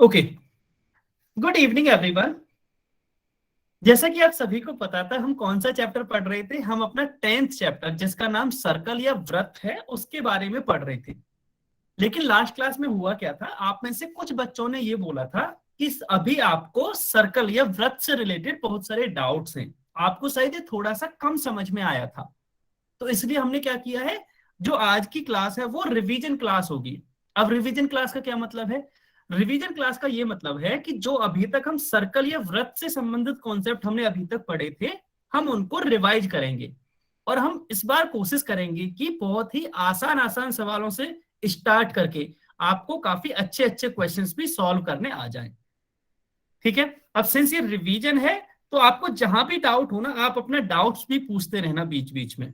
Okay, good evening everyone. जैसा कि आप सभी को पता था, हम कौन सा चैप्टर पढ़ रहे थे? हम अपना 10th चैप्टर जिसका नाम सर्कल या वृत्त है उसके बारे में पढ़ रहे थे। लेकिन लास्ट क्लास में हुआ क्या था, आप में से कुछ बच्चों ने ये बोला था कि अभी आपको सर्कल या वृत्त से रिलेटेड बहुत सारे डाउट्स हैं, आपको शायद ये थोड़ा सा कम समझ में आया था। तो इसलिए हमने क्या किया है, जो आज की क्लास है वो रिवीजन क्लास होगी। अब रिवीजन क्लास का क्या मतलब है? रिवीजन क्लास का ये मतलब है कि जो अभी तक हम सर्कल या वृत्त से संबंधित कॉन्सेप्ट हमने अभी तक पढ़े थे, हम उनको रिवाइज करेंगे। और हम इस बार कोशिश करेंगे कि बहुत ही आसान आसान सवालों से स्टार्ट करके आपको काफी अच्छे अच्छे क्वेश्चंस भी सॉल्व करने आ जाएं। ठीक है, अब सिंस ये रिवीजन है तो आपको जहां भी डाउट हो ना, आप अपना डाउट्स भी पूछते रहना बीच बीच में।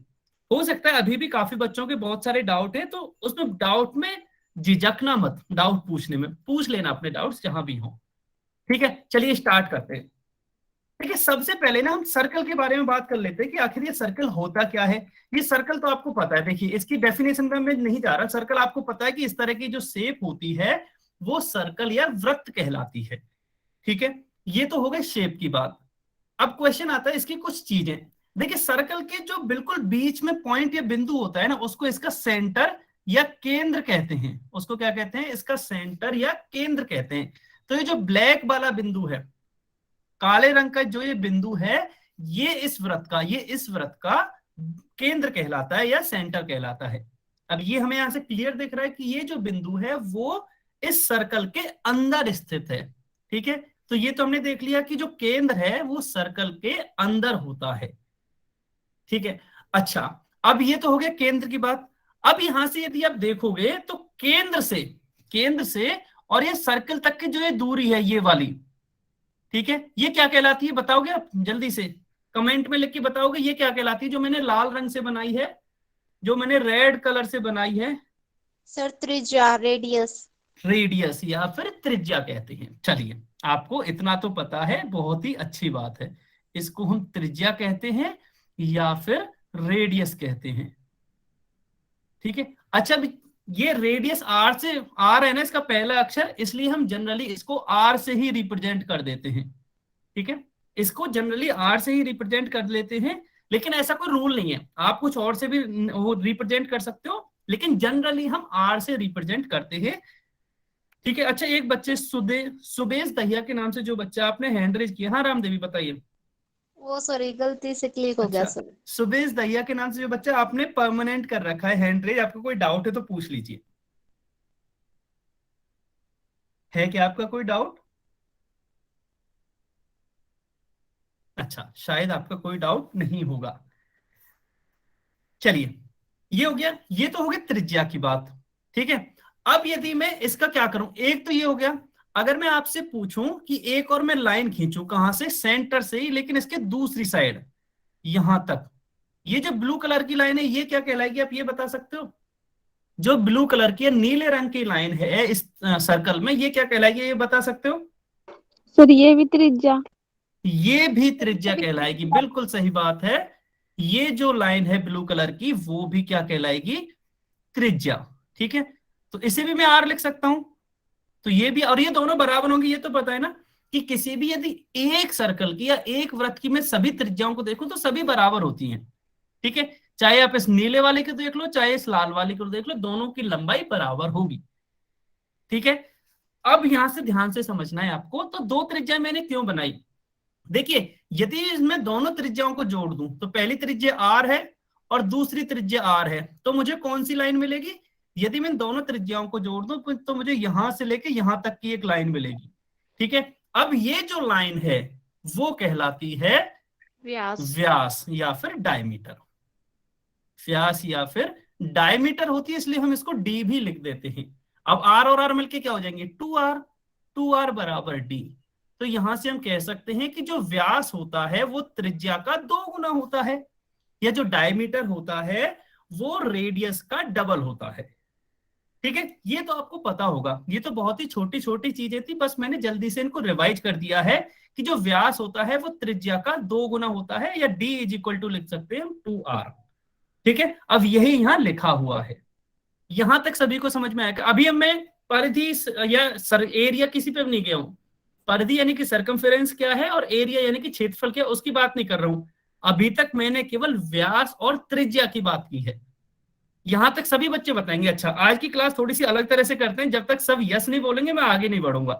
हो सकता है अभी भी काफी बच्चों के बहुत सारे डाउट हैं, तो उसमें डाउट में झिझकना मत, डाउट पूछने में पूछ लेना अपने डाउट्स जहां भी हो। ठीक है, चलिए स्टार्ट करते हैं। देखिए, सबसे पहले ना हम सर्कल के बारे में बात कर लेते हैं कि आखिर ये सर्कल होता क्या है। ये सर्कल तो आपको पता है, देखिए इसकी डेफिनेशन में मैं नहीं जा रहा। सर्कल आपको पता है कि इस तरह की जो शेप होती है वो सर्कल या वृत्त कहलाती है। ठीक है, ये तो हो गई शेप की बात। अब क्वेश्चन आता है इसकी कुछ चीजें। देखिए, सर्कल के जो बिल्कुल बीच में पॉइंट या बिंदु होता है ना, उसको इसका सेंटर या केंद्र कहते हैं। उसको क्या कहते हैं? इसका सेंटर या केंद्र कहते हैं। तो ये जो ब्लैक वाला बिंदु है, काले रंग का जो ये बिंदु है, ये इस वृत्त का केंद्र कहलाता है या सेंटर कहलाता है। अब ये हमें यहां से क्लियर दिख रहा है कि ये जो बिंदु है वो इस सर्कल के अंदर स्थित है। ठीक है, तो ये तो हमने देख लिया कि जो केंद्र है वो सर्कल के अंदर होता है। ठीक है, अच्छा, अब ये तो हो गया केंद्र की बात। अब यहां से यदि आप देखोगे तो केंद्र से और ये सर्कल तक की जो ये दूरी है, ये वाली, ठीक है, ये क्या कहलाती है बताओगे आप? जल्दी से कमेंट में लिख के बताओगे ये क्या कहलाती है, जो मैंने लाल रंग से बनाई है, जो मैंने रेड कलर से बनाई है? सर त्रिज्या, रेडियस। रेडियस या फिर त्रिज्या कहते हैं। चलिए, आपको इतना तो पता है, बहुत ही अच्छी बात है। इसको हम त्रिज्या कहते हैं या फिर रेडियस कहते हैं। ठीक है, अच्छा, ये रेडियस आर से, आर है ना इसका पहला अक्षर, इसलिए हम जनरली इसको आर से ही रिप्रेजेंट कर देते हैं। ठीक है, इसको जनरली आर से ही रिप्रेजेंट कर लेते हैं। लेकिन ऐसा कोई रूल नहीं है, आप कुछ और से भी वो रिप्रेजेंट कर सकते हो, लेकिन जनरली हम आर से रिप्रेजेंट करते हैं। ठीक है, अच्छा, एक बच्चे सुबेश दहिया के नाम से जो बच्चा आपने हैंड रेज किया, हाँ राम देवी बताइए। वो सॉरी, गलती से क्लिक हो गया अच्छा, सर। सुबेश दहिया के नाम से जो बच्चा आपने परमानेंट कर रखा है हैंड रेज, आपको कोई डाउट है तो पूछ लीजिए। है क्या आपका कोई डाउट? अच्छा, शायद आपका कोई डाउट नहीं होगा। चलिए, ये हो गया, ये तो हो गया त्रिज्या की बात। ठीक है, अब यदि मैं इसका क्या करूं, एक तो ये हो गया। अगर मैं आपसे पूछूं कि एक और मैं लाइन खींचूं, कहां से? सेंटर से ही, लेकिन इसके दूसरी साइड यहां तक, ये जो ब्लू कलर की लाइन है ये क्या कहलाएगी, आप ये बता सकते हो? जो ब्लू कलर की नीले रंग की लाइन है इस सर्कल में, ये क्या कहलाएगी, ये बता सकते हो? सर ये भी त्रिज्या। ये भी त्रिज्या कहलाएगी, बिल्कुल सही बात है। ये जो लाइन है ब्लू कलर की वो भी क्या कहलाएगी? त्रिज्या। ठीक है, तो इसे भी मैं आर लिख सकता हूं, तो ये भी, और ये दोनों बराबर होंगे, ये तो पता है ना कि किसी भी यदि एक सर्कल की या एक वृत्त की मैं सभी त्रिज्याओं को देखूं तो सभी बराबर होती हैं। ठीक है, चाहे आप इस नीले वाले को देख लो चाहे इस लाल वाले को देख लो, दोनों की लंबाई बराबर होगी। ठीक है, अब यहां से ध्यान से समझना है आपको, तो दो त्रिज्या मैंने क्यों बनाई? देखिए, यदि इसमें दोनों त्रिज्याओं को जोड़ दूं तो पहली त्रिज्या आर है और दूसरी त्रिज्या आर है, तो मुझे कौन सी लाइन मिलेगी? यदि मैं दोनों त्रिज्याओं को जोड़ दूं तो मुझे यहां से लेके यहां तक की एक लाइन मिलेगी। ठीक है, अब ये जो लाइन है वो कहलाती है व्यास। व्यास या फिर डायमीटर। व्यास या फिर डायमीटर होती है, इसलिए हम इसको डी भी लिख देते हैं। अब आर और आर मिलके क्या हो जाएंगे? 2r। 2r बराबर डी। तो यहां से हम कह सकते हैं कि जो व्यास होता है वो त्रिज्या का 2 गुना होता है, या जो डायमीटर होता है वो रेडियस का डबल होता है। ठीक है, ये तो आपको पता होगा, ये तो बहुत ही छोटी छोटी चीजें थी, बस मैंने जल्दी से इनको रिवाइज कर दिया है कि जो व्यास होता है वो त्रिज्या का 2 गुना होता है, या d इज इक्वल टू लिख सकते हैं हम 2r। ठीक है, अब यही यहां लिखा हुआ है। यहां तक सभी को समझ में आएगा? अभी अब मैं परिधि या एरिया किसी पे भी नहीं गया हूं। परिधि यानी कि सरकमफेरेंस क्या है और एरिया यानी कि क्षेत्रफल क्या है उसकी बात नहीं कर रहा हूं। अभी तक मैंने केवल व्यास और त्रिज्या की बात की है। यहां तक सभी बच्चे बताएंगे। अच्छा, आज की क्लास थोड़ी सी अलग तरह से करते हैं, जब तक सब यस नहीं बोलेंगे मैं आगे नहीं बढ़ूंगा।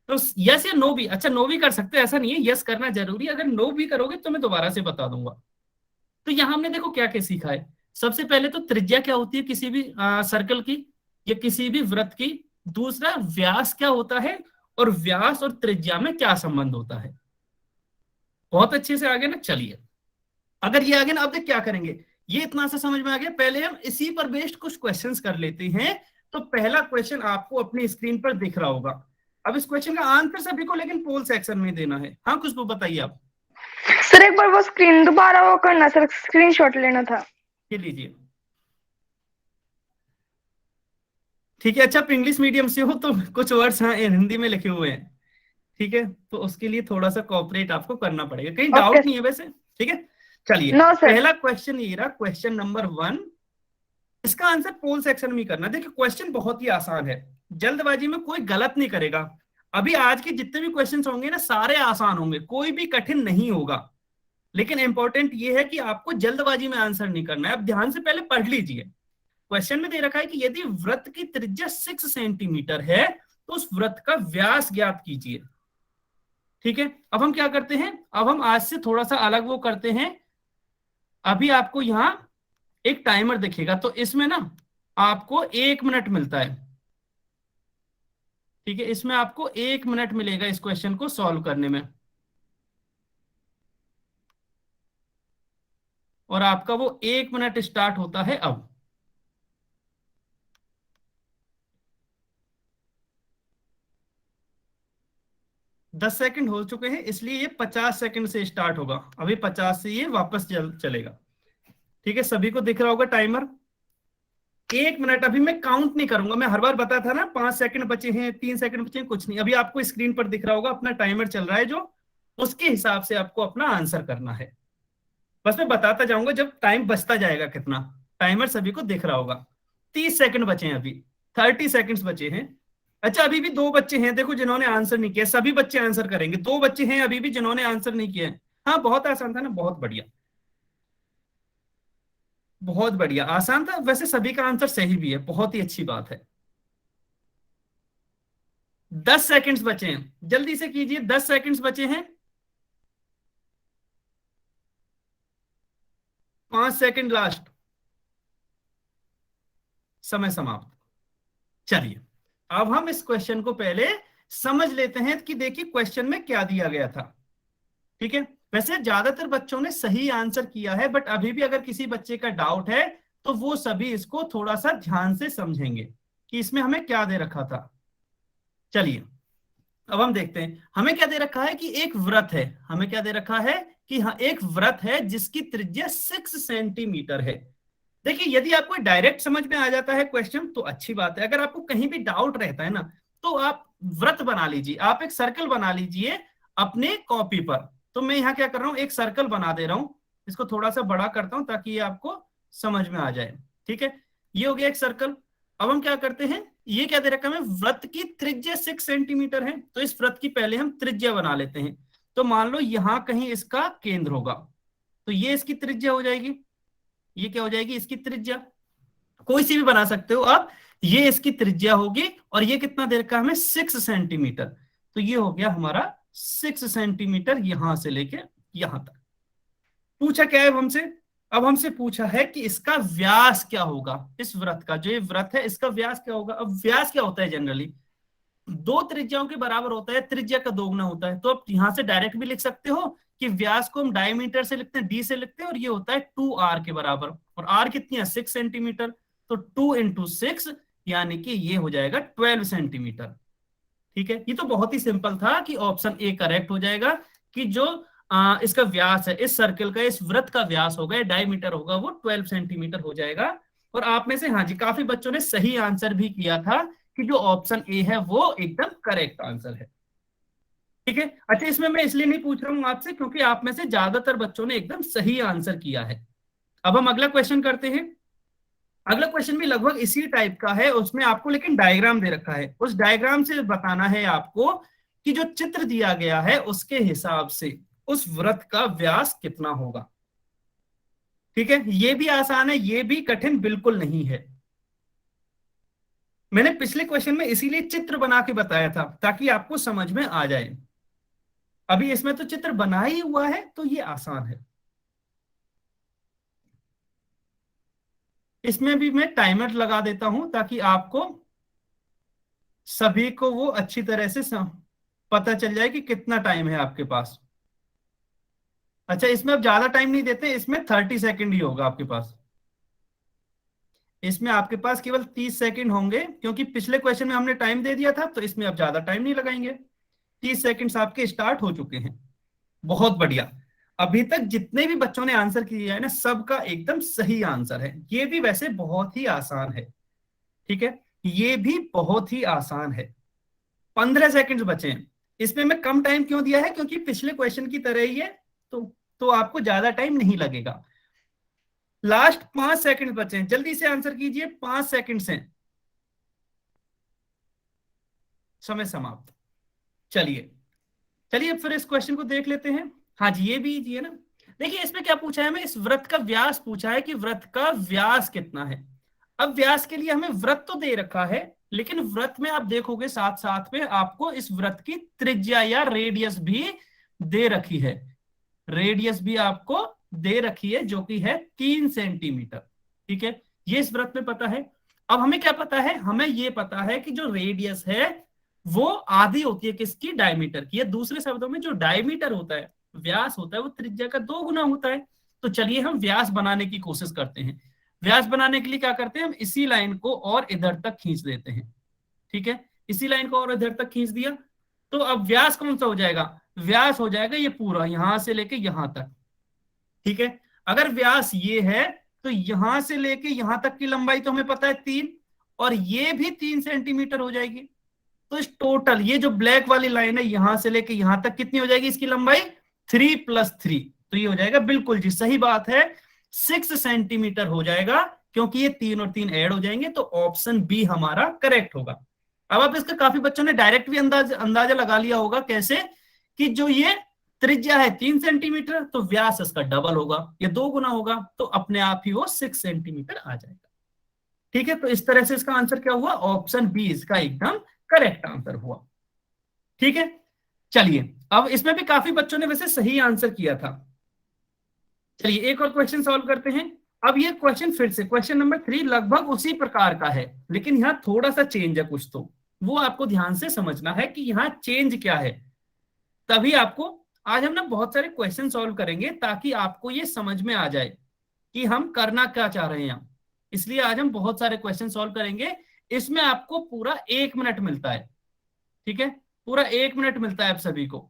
तो यस या नो भी, अच्छा नो भी कर सकते हैं, ऐसा नहीं है, यस करना जरूरी है। अगर नो भी करोगे तो मैं दोबारा से बता दूंगा। तो यहां हमने देखो क्या क्या सीखा है। सबसे पहले तो त्रिज्या क्या होती है किसी भी सर्कल की या किसी भी वृत्त की। दूसरा, व्यास क्या होता है और व्यास और त्रिज्या में क्या संबंध होता है। बहुत अच्छे से आगे ना, चलिए अगर ये आगे ना, अब देख क्या करेंगे। ये इतना सा समझ में आ गया। पहले हम इसी पर बेस्ड कुछ क्वेश्चंस कर लेते हैं। तो पहला क्वेश्चन आपको अपनी स्क्रीन पर दिख रहा होगा। अब इस क्वेश्चन का आंसर सभी को लेकिन पोल सेक्शन में देना है। हाँ, कुछ तो बताइए आप। सर एक बार वो स्क्रीन दोबारा वो करना सर, स्क्रीनशॉट लेना था। ये लीजिए, ठीक है। अच्छा, आप इंग्लिश मीडियम से हो तो कुछ वर्ड्स हाँ हिंदी में लिखे हुए हैं, ठीक है, तो उसके लिए थोड़ा सा कोऑपरेट आपको करना पड़ेगा। कहीं डाउट नहीं है वैसे, ठीक है। चलिए, नो सर। पहला क्वेश्चन ये रहा, क्वेश्चन नंबर 1। इसका आंसर पोल सेक्शन में करना। देखिए क्वेश्चन बहुत ही आसान है, जल्दबाजी में कोई गलत नहीं करेगा। अभी आज के जितने भी क्वेश्चंस होंगे ना सारे आसान होंगे, कोई भी कठिन नहीं होगा। लेकिन इंपॉर्टेंट ये है कि आपको जल्दबाजी में आंसर नहीं करना है। अब ध्यान से पहले पढ़ लीजिए। क्वेश्चन में दे रखा है कि यदि वृत्त की त्रिज्या 6 सेंटीमीटर है तो उस वृत्त का व्यास ज्ञात कीजिए। ठीक है, अब हम क्या करते हैं, अब हम आज से थोड़ा सा अलग वो करते हैं। अभी आपको यहां एक टाइमर दिखेगा, तो इसमें ना आपको 1 मिनट मिलता है। ठीक है, इसमें आपको 1 मिनट मिलेगा इस क्वेश्चन को सॉल्व करने में, और आपका वो 1 मिनट स्टार्ट होता है अब। दस सेकंड हो चुके हैं, इसलिए ये 50 सेकंड से स्टार्ट होगा। अभी 50 से ये वापस चलेगा। ठीक है, सभी को दिख रहा होगा टाइमर। 1 मिनट अभी मैं काउंट नहीं करूंगा। मैं हर बार बताया था ना 5 सेकंड बचे हैं, 3 सेकंड बचे हैं, कुछ नहीं। अभी आपको स्क्रीन पर दिख रहा होगा अपना टाइमर चल रहा है जो, उसके हिसाब से आपको अपना आंसर करना है। बस मैं बताता जाऊंगा जब टाइम बचता जाएगा कितना। टाइमर सभी को दिख रहा होगा। 30 सेकंड बचे हैं, अभी 30 सेकंड्स बचे हैं। अच्छा, अभी भी 2 बच्चे हैं देखो जिन्होंने आंसर नहीं किया। सभी बच्चे आंसर करेंगे। 2 बच्चे हैं अभी भी जिन्होंने आंसर नहीं किया है। हाँ, बहुत आसान था ना, बहुत बढ़िया, बहुत बढ़िया, आसान था। वैसे सभी का आंसर सही भी है, बहुत ही अच्छी बात है। 10 सेकंड्स बचे हैं, जल्दी से कीजिए, 10 सेकंड्स बचे हैं। 5 सेकंड लास्ट, समय समाप्त। चलिए, अब हम इस क्वेश्चन को पहले समझ लेते हैं कि देखिए क्वेश्चन में क्या दिया गया था। ठीक है, वैसे ज्यादातर बच्चों ने सही आंसर किया है, बट अभी भी अगर किसी बच्चे का डाउट है तो वो सभी इसको थोड़ा सा ध्यान से समझेंगे कि इसमें हमें क्या दे रखा था। चलिए, अब हम देखते हैं हमें क्या दे रखा है कि एक व्रत है। हमें क्या दे रखा है कि हाँ एक व्रत है जिसकी त्रिज्या 6 सेंटीमीटर है। देखिए, यदि आपको डायरेक्ट समझ में आ जाता है क्वेश्चन तो अच्छी बात है। अगर आपको कहीं भी डाउट रहता है ना, तो आप व्रत बना लीजिए, आप एक सर्कल बना लीजिए अपने कॉपी पर। तो मैं यहाँ क्या कर रहा हूँ, एक सर्कल बना दे रहा हूँ। इसको थोड़ा सा बड़ा करता हूँ ताकि ये आपको समझ में आ जाए। ठीक है, ये हो गया एक सर्कल। अब हम क्या करते हैं, ये क्या दे रखा है, व्रत की त्रिज्या 6 सेंटीमीटर है, तो इस व्रत की पहले हम त्रिज्या बना लेते हैं। तो मान लो यहां कहीं इसका केंद्र होगा, तो ये इसकी त्रिज्या हो जाएगी। ये क्या हो जाएगी, इसकी त्रिज्या। कोई सी भी बना सकते हो आप। ये इसकी त्रिज्या होगी, और ये कितना दे रखा है हमें, 6 सेंटीमीटर। तो ये हो गया हमारा 6 सेंटीमीटर यहां से लेके यहां तक। पूछा क्या है हमसे, अब हमसे पूछा है कि इसका व्यास क्या होगा। इस व्रत का, जो ये व्रत है इसका व्यास क्या होगा। अब व्यास क्या होता है, जनरली 2 त्रिज्याओं के बराबर होता है, त्रिज्या का दोगुना होता है। तो आप यहां से डायरेक्ट भी लिख सकते हो कि व्यास को हम डायमीटर से लिखते हैं, डी से लिखते हैं, और ये होता है 2r के बराबर। और r कितनी है, 6 सेंटीमीटर। तो 2 × 6 यानी कि ये हो जाएगा 12 सेंटीमीटर। ठीक है, ये तो बहुत ही सिंपल था कि ऑप्शन ए करेक्ट हो जाएगा कि जो इसका व्यास है, इस सर्कल का, इस वृत्त का व्यास होगा, डायमीटर होगा, वो 12 सेंटीमीटर हो जाएगा। और आप में से हाँ जी काफी बच्चों ने सही आंसर भी किया था कि जो ऑप्शन ए है वो एकदम करेक्ट आंसर है। ठीक है, अच्छा इसमें मैं इसलिए नहीं पूछ रहा हूं आपसे क्योंकि आप में से ज्यादातर बच्चों ने एकदम सही आंसर किया है। अब हम अगला क्वेश्चन करते हैं। अगला क्वेश्चन भी लगभग इसी टाइप का है, उसमें आपको लेकिन डायग्राम दे रखा है। उस डायग्राम से बताना है आपको कि जो चित्र दिया गया है उसके हिसाब से उस वृत्त का व्यास कितना होगा। ठीक है, ये भी आसान है, ये भी कठिन बिल्कुल नहीं है। मैंने पिछले क्वेश्चन में इसीलिए चित्र बना के बताया था ताकि आपको समझ में आ जाए। अभी इसमें तो चित्र बना ही हुआ है तो ये आसान है। इसमें भी मैं टाइमर लगा देता हूं ताकि आपको सभी को वो अच्छी तरह से पता चल जाए कि कितना टाइम है आपके पास। अच्छा, इसमें अब ज्यादा टाइम नहीं देते, इसमें 30 सेकंड ही होगा आपके पास। इसमें आपके पास केवल 30 सेकंड होंगे क्योंकि पिछले क्वेश्चन में हमने टाइम दे दिया था, तो इसमें अब ज्यादा टाइम नहीं लगाएंगे। 30 सेकंड्स आपके स्टार्ट हो चुके हैं। बहुत बढ़िया। अभी तक जितने भी बच्चों ने आंसर किया है ना, सबका एकदम सही आंसर है। ये भी वैसे बहुत ही आसान है। ठीक है, ये भी बहुत ही आसान है। 15 सेकंड्स बचे हैं। इसमें मैं कम टाइम क्यों दिया है, क्योंकि पिछले क्वेश्चन की तरह ही है, तो आपको ज्यादा टाइम नहीं लगेगा। लास्ट 5 सेकंड बचे हैं, जल्दी से आंसर कीजिए। 5 सेकंड से समय समाप्त। चलिए चलिए फिर इस क्वेश्चन को देख लेते हैं। हाँ जी, ये भी इजी है ना। देखिए इसमें क्या पूछा है हमें, इस वृत्त का व्यास पूछा है कि वृत्त का व्यास कितना है। अब व्यास के लिए हमें वृत्त तो दे रखा है, लेकिन वृत्त में आप देखोगे साथ साथ में आपको इस वृत्त की त्रिज्या या रेडियस भी दे रखी है। रेडियस भी आपको दे रखी है जो कि है 3 सेंटीमीटर। ठीक है, ये इस वृत्त में पता है। अब हमें क्या पता है, हमें ये पता है कि जो रेडियस है वो आधी होती है किसकी, डायमीटर की। या दूसरे शब्दों में जो डायमीटर होता है, व्यास होता है, वो त्रिज्या का 2 गुना होता है। तो चलिए हम व्यास बनाने की कोशिश करते हैं। व्यास बनाने के लिए क्या करते हैं, हम इसी लाइन को और इधर तक खींच देते हैं। ठीक है, इसी लाइन को और इधर तक खींच दिया, तो अब व्यास कौन सा हो जाएगा, व्यास हो जाएगा ये पूरा यहां से लेके यहां तक। ठीक है, अगर व्यास ये है तो यहां से लेके यहां तक की लंबाई तो हमें पता है 3, और ये भी 3 सेंटीमीटर हो जाएगी। तो इस टोटल ये जो ब्लैक वाली लाइन है यहां से लेके यहां तक कितनी हो जाएगी इसकी लंबाई, 3 + 3। तो ये हो जाएगा, बिल्कुल जी सही बात है, 6 सेंटीमीटर हो जाएगा, क्योंकि ये 3 और 3 ऐड हो जाएंगे। तो ऑप्शन बी हमारा करेक्ट होगा। अब आप इसका काफी बच्चों ने डायरेक्ट भी अंदाजा लगा लिया होगा। कैसे, कि जो ये त्रिज्या है 3 सेंटीमीटर, तो व्यास इसका डबल होगा, ये 2 गुना होगा, तो अपने आप ही वो 6 सेंटीमीटर आ जाएगा। ठीक है, तो इस तरह से इसका आंसर क्या हुआ, ऑप्शन बी इसका एकदम करेक्ट आंसर हुआ। ठीक है, चलिए अब इसमें भी काफी बच्चों ने वैसे सही आंसर किया था। चलिए एक और क्वेश्चन सॉल्व करते हैं। अब ये क्वेश्चन फिर से क्वेश्चन नंबर 3 लगभग उसी प्रकार का है, लेकिन यहाँ थोड़ा सा चेंज है कुछ, तो वो आपको ध्यान से समझना है कि यहाँ चेंज क्या है। तभी आपको आज हम ना बहुत सारे क्वेश्चन सॉल्व करेंगे ताकि आपको ये समझ में आ जाए कि हम करना क्या चाह रहे हैं। इसलिए आज हम बहुत सारे क्वेश्चन सॉल्व करेंगे। इसमें आपको पूरा 1 मिनट मिलता है। ठीक है, पूरा 1 मिनट मिलता है आप सभी को।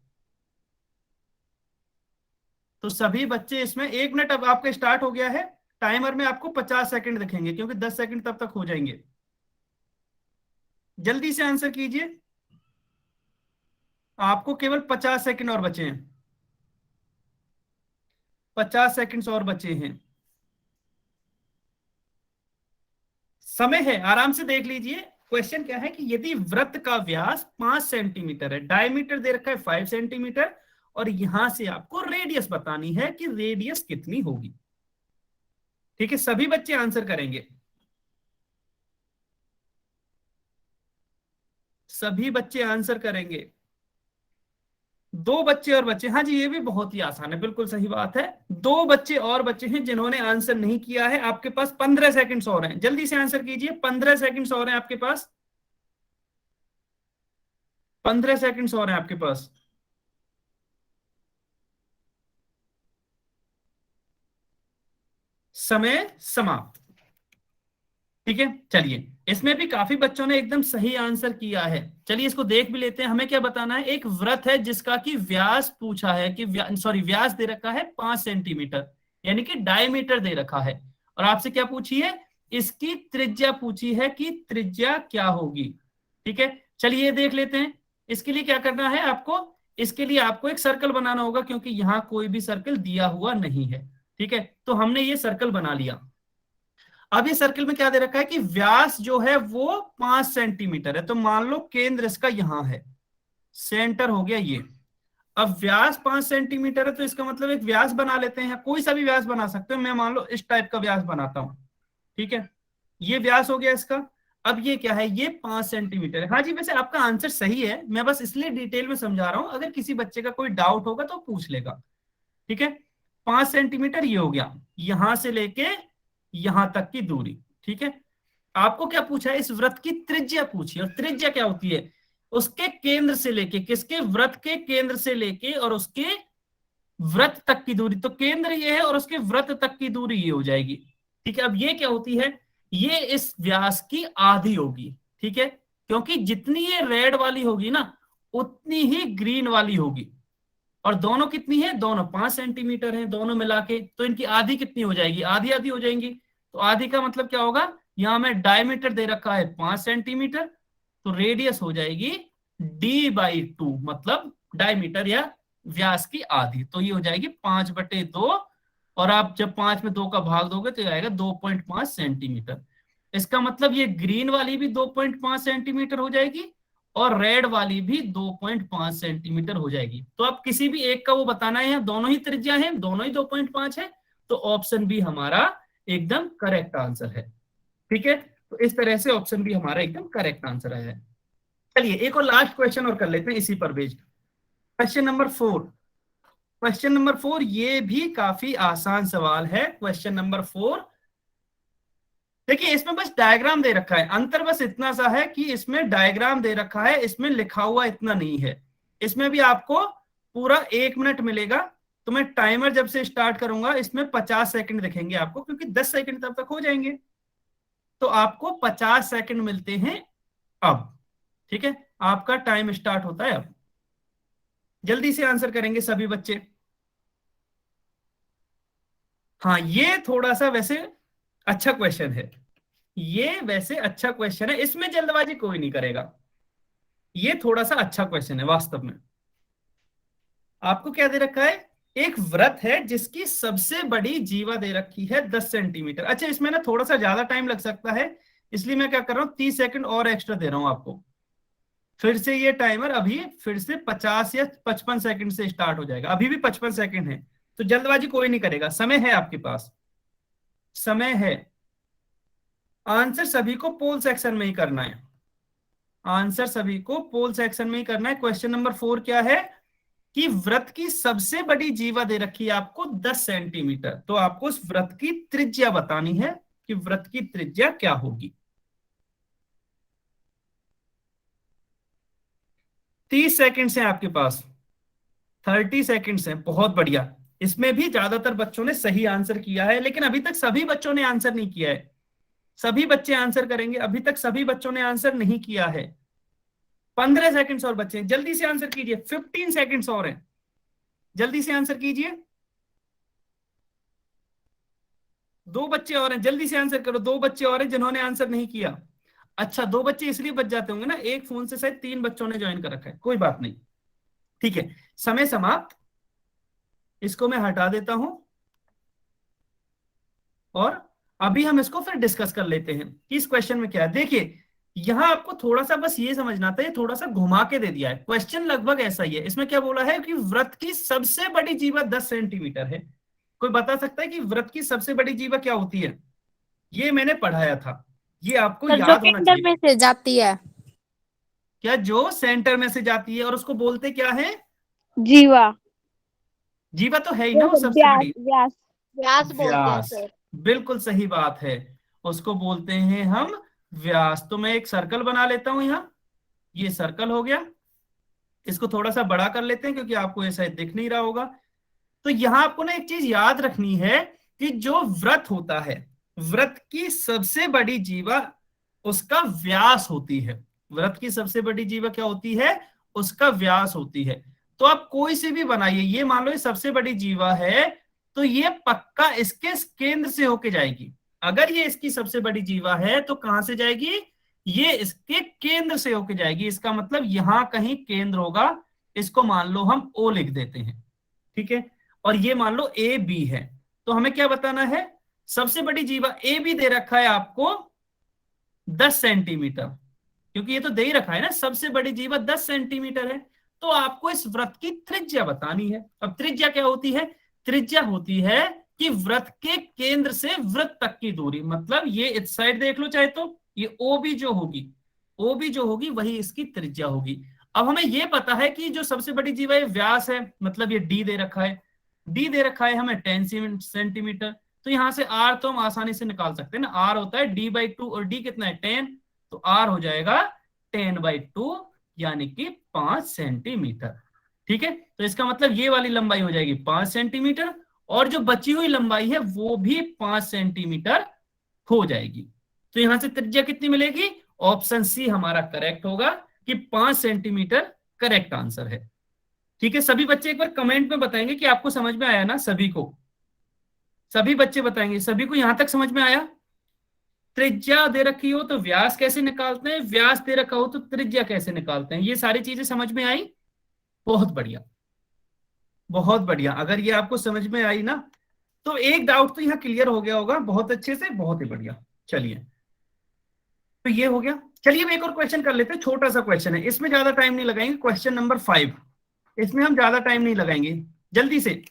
तो सभी बच्चे इसमें 1 मिनट अब आपका स्टार्ट हो गया है। टाइमर में आपको 50 सेकंड दिखेंगे क्योंकि 10 सेकंड तब तक हो जाएंगे। जल्दी से आंसर कीजिए, आपको केवल 50 सेकंड और बचे हैं। 50 सेकंड्स और बचे हैं, समय है, आराम से देख लीजिए। क्वेश्चन क्या है कि यदि वृत्त का व्यास 5 सेंटीमीटर है, डायमीटर दे रखा है 5 सेंटीमीटर, और यहां से आपको रेडियस बतानी है कि रेडियस कितनी होगी। ठीक है, सभी बच्चे आंसर करेंगे, सभी बच्चे आंसर करेंगे। 2 बच्चे और बच्चे, हाँ जी ये भी बहुत ही आसान है, बिल्कुल सही बात है। 2 बच्चे और बच्चे हैं जिन्होंने आंसर नहीं किया है। आपके पास 15 सेकंड्स और हैं, जल्दी से आंसर कीजिए। 15 सेकंड्स और हैं आपके पास, 15 सेकंड्स और हैं आपके पास। समय समाप्त। ठीक है, चलिए इसमें भी काफी बच्चों ने एकदम सही आंसर किया है। चलिए इसको देख भी लेते हैं। हमें क्या बताना है, एक वृत्त है जिसका कि व्यास पूछा है कि व्यास दे रखा है 5 सेंटीमीटर, यानी कि डायमीटर दे रखा है, और आपसे क्या पूछी है, इसकी त्रिज्या पूछी है कि त्रिज्या क्या होगी। ठीक है, चलिए देख लेते हैं। इसके लिए क्या करना है आपको, इसके लिए आपको एक सर्कल बनाना होगा, क्योंकि यहाँ कोई भी सर्कल दिया हुआ नहीं है। ठीक है, तो हमने ये सर्कल बना लिया। अब ये सर्किल में क्या दे रखा है कि व्यास जो है वो 5 सेंटीमीटर है, तो मान लो केंद्र इसका यहां है, सेंटर हो गया ये। अब व्यास 5 सेंटीमीटर है, तो इसका मतलब एक व्यास बना लेते हैं, कोई सा भी व्यास बना सकते हो। मैं मान लो इस टाइप का व्यास बनाता हूं, ठीक है, ये व्यास हो गया इसका। अब ये क्या है, ये 5 सेंटीमीटर है। हाँ जी, वैसे आपका आंसर सही है, मैं बस इसलिए डिटेल में समझा रहा हूं, अगर किसी बच्चे का कोई डाउट होगा तो पूछ लेगा, ठीक है। 5 सेंटीमीटर ये हो गया, यहां से लेके यहां तक की दूरी, ठीक है। आपको क्या पूछा है, इस वृत्त की त्रिज्या पूछी, और त्रिज्या क्या होती है, उसके केंद्र से लेके, किसके, वृत्त के केंद्र से लेके और उसके वृत्त तक की दूरी। तो केंद्र ये है और उसके वृत्त तक की दूरी ये हो जाएगी, ठीक है। अब ये क्या होती है, ये इस व्यास की आधी होगी, ठीक है, क्योंकि जितनी ये रेड वाली होगी ना उतनी ही ग्रीन वाली होगी, और दोनों कितनी है, दोनों 5 सेंटीमीटर है दोनों मिला के, तो इनकी आधी कितनी हो जाएगी, आधी आधी हो जाएंगी। तो आधी का मतलब क्या होगा, यहां में डायमीटर दे रखा है 5 सेंटीमीटर, तो रेडियस हो जाएगी d/2, मतलब डायमीटर या व्यास की आधी, तो ये हो जाएगी 5/2। और आप जब 5 में 2 का भाग दोगे तो ये आएगा 2.5 सेंटीमीटर। इसका मतलब ये ग्रीन वाली भी 2.5 सेंटीमीटर हो जाएगी और रेड वाली भी 2.5 सेंटीमीटर हो जाएगी। तो आप किसी भी एक का वो बताना है, दोनों ही त्रिज्या है, दोनों ही 2.5 है, तो ऑप्शन बी हमारा एकदम करेक्ट आंसर है, ठीक है। तो इस तरह से ऑप्शन बी हमारा एकदम करेक्ट आंसर है। चलिए एक और लास्ट क्वेश्चन और कर लेते हैं इसी पर based. Question number 4, question number 4 ये भी काफी आसान सवाल है। क्वेश्चन नंबर 4 देखिए, इसमें बस डायग्राम दे रखा है, अंतर बस इतना सा है कि इसमें डायग्राम दे रखा है, इसमें लिखा हुआ इतना नहीं है। इसमें भी आपको पूरा 1 मिनट मिलेगा, तो मैं टाइमर जब से स्टार्ट करूंगा इसमें 50 सेकंड दिखेंगे आपको, क्योंकि 10 सेकंड तब तक हो जाएंगे, तो आपको 50 सेकंड मिलते हैं अब, ठीक है। आपका टाइम स्टार्ट होता है अब, जल्दी से आंसर करेंगे सभी बच्चे। हाँ, ये थोड़ा सा वैसे अच्छा क्वेश्चन है, ये वैसे अच्छा क्वेश्चन है, इसमें जल्दबाजी कोई नहीं करेगा, ये थोड़ा सा अच्छा क्वेश्चन है वास्तव में। आपको क्या दे रखा है, एक वृत्त है जिसकी सबसे बड़ी जीवा दे रखी है 10 सेंटीमीटर। अच्छा, इसमें ना थोड़ा सा ज्यादा टाइम लग सकता है, इसलिए मैं क्या कर रहा हूं, 30 सेकंड और एक्स्ट्रा दे रहा हूं आपको। फिर से ये टाइमर अभी फिर से 50 या 55 सेकंड से स्टार्ट हो जाएगा, अभी भी 55 सेकंड है, तो जल्दबाजी कोई नहीं करेगा, समय है आपके पास, समय है। आंसर सभी को पोल सेक्शन में ही करना है, आंसर सभी को पोल सेक्शन में ही करना है। क्वेश्चन नंबर 4 क्या है कि वृत्त की सबसे बड़ी जीवा दे रखी है आपको 10 सेंटीमीटर, तो आपको उस वृत्त की त्रिज्या बतानी है कि वृत्त की त्रिज्या क्या होगी। 30 सेकंड्स हैं आपके पास, 30 सेकंड्स हैं, बहुत बढ़िया। इसमें भी ज्यादातर बच्चों ने सही आंसर किया है, लेकिन अभी तक सभी बच्चों ने आंसर नहीं किया है, सभी बच्चे आंसर करेंगे, अभी तक सभी बच्चों ने आंसर नहीं किया है। 15 सेकंड्स और बच्चे हैं, जल्दी से आंसर कीजिए, 15 सेकंड्स और हैं, जल्दी से आंसर कीजिए। 2 बच्चे और हैं, जल्दी से आंसर करो, 2 बच्चे और हैं जिन्होंने आंसर नहीं किया। अच्छा, 2 बच्चे इसलिए बच जाते होंगे ना, एक फोन से शायद 3 बच्चों ने ज्वाइन कर रखा है, कोई बात नहीं, ठीक है। समय समाप्त, इसको मैं हटा देता हूं और अभी हम इसको फिर डिस्कस कर लेते हैं कि इस क्वेश्चन में क्या है। देखिए, यहां आपको थोड़ा सा बस ये समझना था, ये थोड़ा सा घुमा के दे दिया है, क्वेश्चन लगभग ऐसा ही है। इसमें क्या बोला है कि वृत्त की सबसे बड़ी जीवा 10 सेंटीमीटर है। कोई बता सकता है कि वृत्त की सबसे बड़ी जीवा क्या होती है? ये मैंने पढ़ाया था, ये आपको सर, जो याद होना केंद्र में चाहिए। से जाती है। क्या? जो सेंटर में से जाती है, और उसको बोलते क्या है? जीवा। जीवा तो है ही ना वो सबसे व्यास बड़ी। व्यास। व्यास बोलते हैं व्यास, सर। बिल्कुल सही बात है, उसको बोलते हैं हम व्यास। तो मैं एक सर्कल बना लेता हूं यहां, ये सर्कल हो गया, इसको थोड़ा सा बड़ा कर लेते हैं क्योंकि आपको ये शायद दिख नहीं रहा होगा। तो यहां आपको ना एक चीज याद रखनी है कि जो वृत्त होता है, वृत्त की सबसे बड़ी जीवा उसका व्यास होती है। वृत्त की सबसे बड़ी जीवा क्या होती है? उसका व्यास होती है। तो आप कोई से भी बनाइए, ये मान लो ये सबसे बड़ी जीवा है, तो ये पक्का इसके केंद्र से होके जाएगी। अगर ये इसकी सबसे बड़ी जीवा है तो कहां से जाएगी? ये इसके केंद्र से होके जाएगी। इसका मतलब यहां कहीं केंद्र होगा, इसको मान लो हम O लिख देते हैं, ठीक है। और ये मान लो AB है, तो हमें क्या बताना है? सबसे बड़ी जीवा ए भी दे रखा है आपको 10 सेंटीमीटर, क्योंकि ये तो दे ही रखा है ना, सबसे बड़ी जीवा 10 सेंटीमीटर है। तो आपको इस वृत्त की त्रिज्या बतानी है। अब त्रिज्या क्या होती है? त्रिज्या होती है कि वृत्त के केंद्र से वृत्त तक की दूरी, मतलब ये इस साइड देख लो चाहे तो, ये ओ बी जो होगी, ओ बी जो होगी वही इसकी त्रिज्या होगी। अब हमें ये पता है कि जो सबसे बड़ी जीवा है व्यास है, मतलब ये डी दे रखा है, डी दे रखा है हमें 10 सेंटीमीटर। तो यहां से आर तो हम आसानी से निकाल सकते हैं ना, आर होता है d/2 और डी कितना है 10, तो आर हो जाएगा 10/2 यानी कि 5 सेंटीमीटर। ठीक है, तो इसका मतलब ये वाली लंबाई हो जाएगी 5 सेंटीमीटर और जो बची हुई लंबाई है वो भी 5 सेंटीमीटर हो जाएगी। तो यहां से त्रिज्या कितनी मिलेगी? ऑप्शन सी हमारा करेक्ट होगा कि 5 सेंटीमीटर करेक्ट आंसर है। ठीक है, सभी बच्चे एक बार कमेंट में बताएंगे कि आपको समझ में आया ना, सभी को, सभी बच्चे बताएंगे सभी को यहां तक समझ में आया। त्रिज्या दे रखी हो तो व्यास कैसे निकालते हैं, व्यास दे रखा हो तो त्रिज्या कैसे निकालते हैं, ये सारी चीजें समझ में आई? बहुत बढ़िया, बहुत बढ़िया। अगर ये आपको समझ में आई ना तो एक डाउट तो यहाँ क्लियर हो गया होगा बहुत अच्छे से, बहुत ही बढ़िया। चलिए, तो ये हो गया। चलिए, एक और क्वेश्चन कर लेते हैं, छोटा सा क्वेश्चन है, इसमें ज्यादा टाइम नहीं लगाएंगे। क्वेश्चन नंबर 5, इसमें हम ज्यादा टाइम नहीं लगाएंगे, जल्दी से,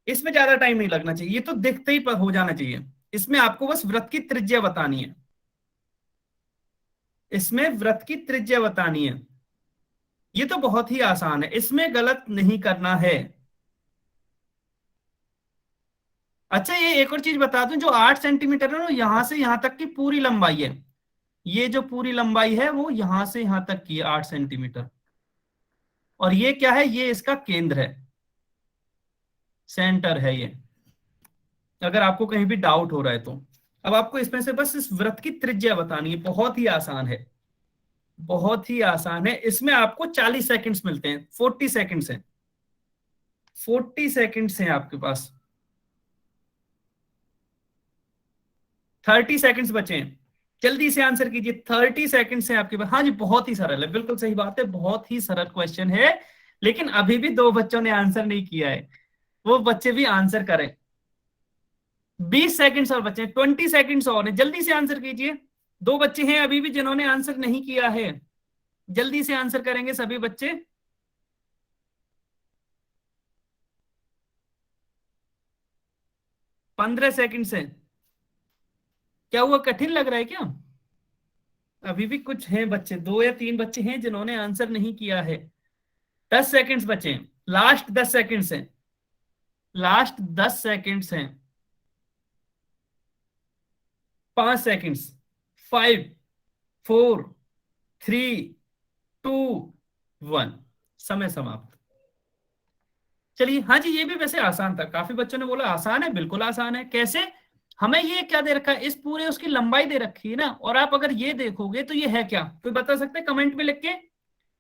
इसमें ज्यादा टाइम नहीं लगना चाहिए, ये तो देखते ही हो जाना चाहिए। इसमें आपको बस वृत्त की त्रिज्या बतानी है, इसमें वृत्त की त्रिज्या बतानी है। ये तो बहुत ही आसान है, इसमें गलत नहीं करना है। अच्छा, ये एक और चीज बता दूं, जो 8 सेंटीमीटर है ना, यहां से यहां तक की पूरी लंबाई है, ये जो पूरी लंबाई है वो यहां से यहां तक की है 8 सेंटीमीटर। और ये क्या है? ये इसका केंद्र है, सेंटर है ये, अगर आपको कहीं भी डाउट हो रहा है तो। अब आपको इसमें से बस इस वृत्त की त्रिज्या बतानी है, बहुत ही आसान है, बहुत ही आसान है। इसमें आपको 40 सेकंड्स मिलते हैं, 40 सेकंड्स हैं, 40 सेकंड्स हैं आपके पास, 30 सेकंड्स बचे हैं, जल्दी से आंसर कीजिए, 30 सेकंड्स हैं आपके पास। हाँ जी, बहुत ही सरल है, बिल्कुल सही बात है, बहुत ही सरल क्वेश्चन है। लेकिन अभी भी 2 बच्चों ने आंसर नहीं किया है, वो बच्चे भी आंसर करें। 20 सेकंड्स और बचे, 20 सेकंड्स और हैं, जल्दी से आंसर कीजिए। 2 बच्चे हैं अभी भी जिन्होंने आंसर नहीं किया है, जल्दी से आंसर करेंगे सभी बच्चे। 15 सेकंड से, क्या हुआ, कठिन लग रहा है क्या? अभी भी कुछ हैं बच्चे, 2 या 3 बच्चे हैं जिन्होंने आंसर नहीं किया है। 10 सेकंड्स बचे हैं, लास्ट 10 सेकंड्स हैं, लास्ट 10 सेकंड्स हैं। 5 सेकंड्स, 5, 4, 3, 2, 1, समय समाप्त। चलिए, हाँ जी, ये भी वैसे आसान था, काफी बच्चों ने बोला आसान है, बिल्कुल आसान है। कैसे? हमें ये क्या दे रखा है, इस पूरे उसकी लंबाई दे रखी है ना, और आप अगर ये देखोगे तो ये है क्या, कोई बता सकते हैं कमेंट में लिख के?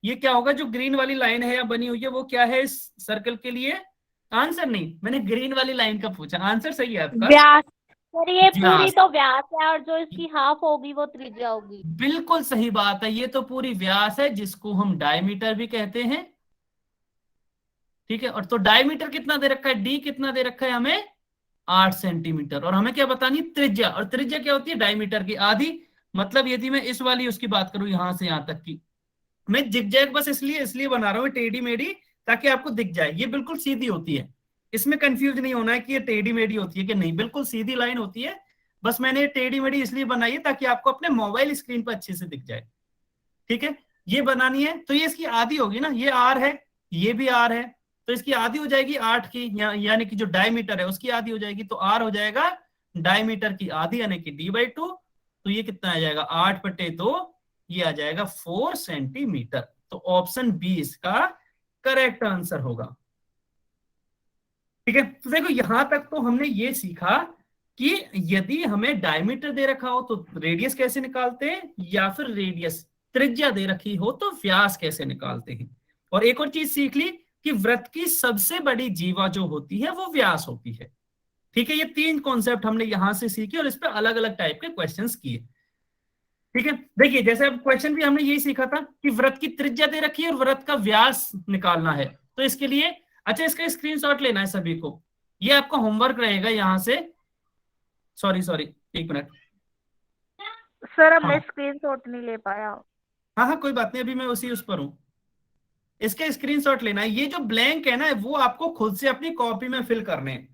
ये क्या होगा, जो ग्रीन वाली लाइन है या बनी हुई है वो क्या है इस सर्कल के लिए? आंसर नहीं, मैंने ग्रीन वाली लाइन का पूछा, आंसर सही है आपका, व्यास। सर ये पूरी व्यास। तो व्यास है और जो इसकी हाफ होगी वो त्रिज्या होगी। बिल्कुल सही बात है, ये तो पूरी व्यास है जिसको हम डायमीटर भी कहते हैं। ठीक है, और तो डायमीटर कितना दे रखा है, डी कितना दे रखा है हमें, 8 सेंटीमीटर। और हमें क्या बतानी, त्रिज्या, और त्रिज्या क्या होती है, डायमीटर की आधी। मतलब यदि मैं इस वाली उसकी बात करूं यहां से यहां तक की, मैं जिगजैग बस इसलिए इसलिए बना रहा हूं टेढ़ी मेढ़ी, ताकि आपको दिख जाए, ये बिल्कुल सीधी होती है। इसमें कंफ्यूज नहीं होना है कि ये टेढ़ी मेढ़ी होती है कि नहीं, बिल्कुल सीधी लाइन होती है। बस मैंने टेढ़ी मेढ़ी इसलिए बनाई है ताकि आपको अपने मोबाइल स्क्रीन पर अच्छे से दिख जाए। ठीक है, ये बनानी है तो ये इसकी आधी होगी ना, ये आर है, ये भी आर है, तो इसकी आधी हो जाएगी 8 की, यानी कि जो डायमीटर है उसकी आधी हो जाएगी, तो आर हो जाएगा डायमीटर की आधी यानी कि d/2। तो ये कितना आ जाएगा, 8/2, ये आ जाएगा 4 सेंटीमीटर। तो ऑप्शन बी इसका करेक्ट आंसर होगा। ठीक है, तो देखो यहां तक तो हमने ये सीखा कि यदि हमें डायमीटर दे रखा हो तो रेडियस कैसे निकालते हैं, या फिर रेडियस त्रिज्या दे रखी हो तो व्यास कैसे निकालते हैं। और एक और चीज सीख ली कि वृत्त की सबसे बड़ी जीवा जो होती है वो व्यास होती है। ठीक है, ये 3 कॉन्सेप्ट हमने यहां से सीखे और इस पर अलग अलग टाइप के क्वेश्चंस किए। ठीक है, देखिए जैसे अब क्वेश्चन भी हमने यही सीखा था कि वृत्त की त्रिज्या दे रखी है और वृत्त का व्यास निकालना है। तो इसके लिए अच्छा, इसका स्क्रीनशॉट लेना है सभी को, ये आपका होमवर्क रहेगा यहां से। सॉरी सॉरी, एक मिनट। सर अब हाँ मैं स्क्रीनशॉट नहीं ले पाया। हाँ हाँ, कोई बात नहीं, अभी मैं उस पर हूँ। इसका स्क्रीनशॉट लेना है। ये जो ब्लैंक है ना, वो आपको खुद से अपनी कॉपी में फिल करने हैं।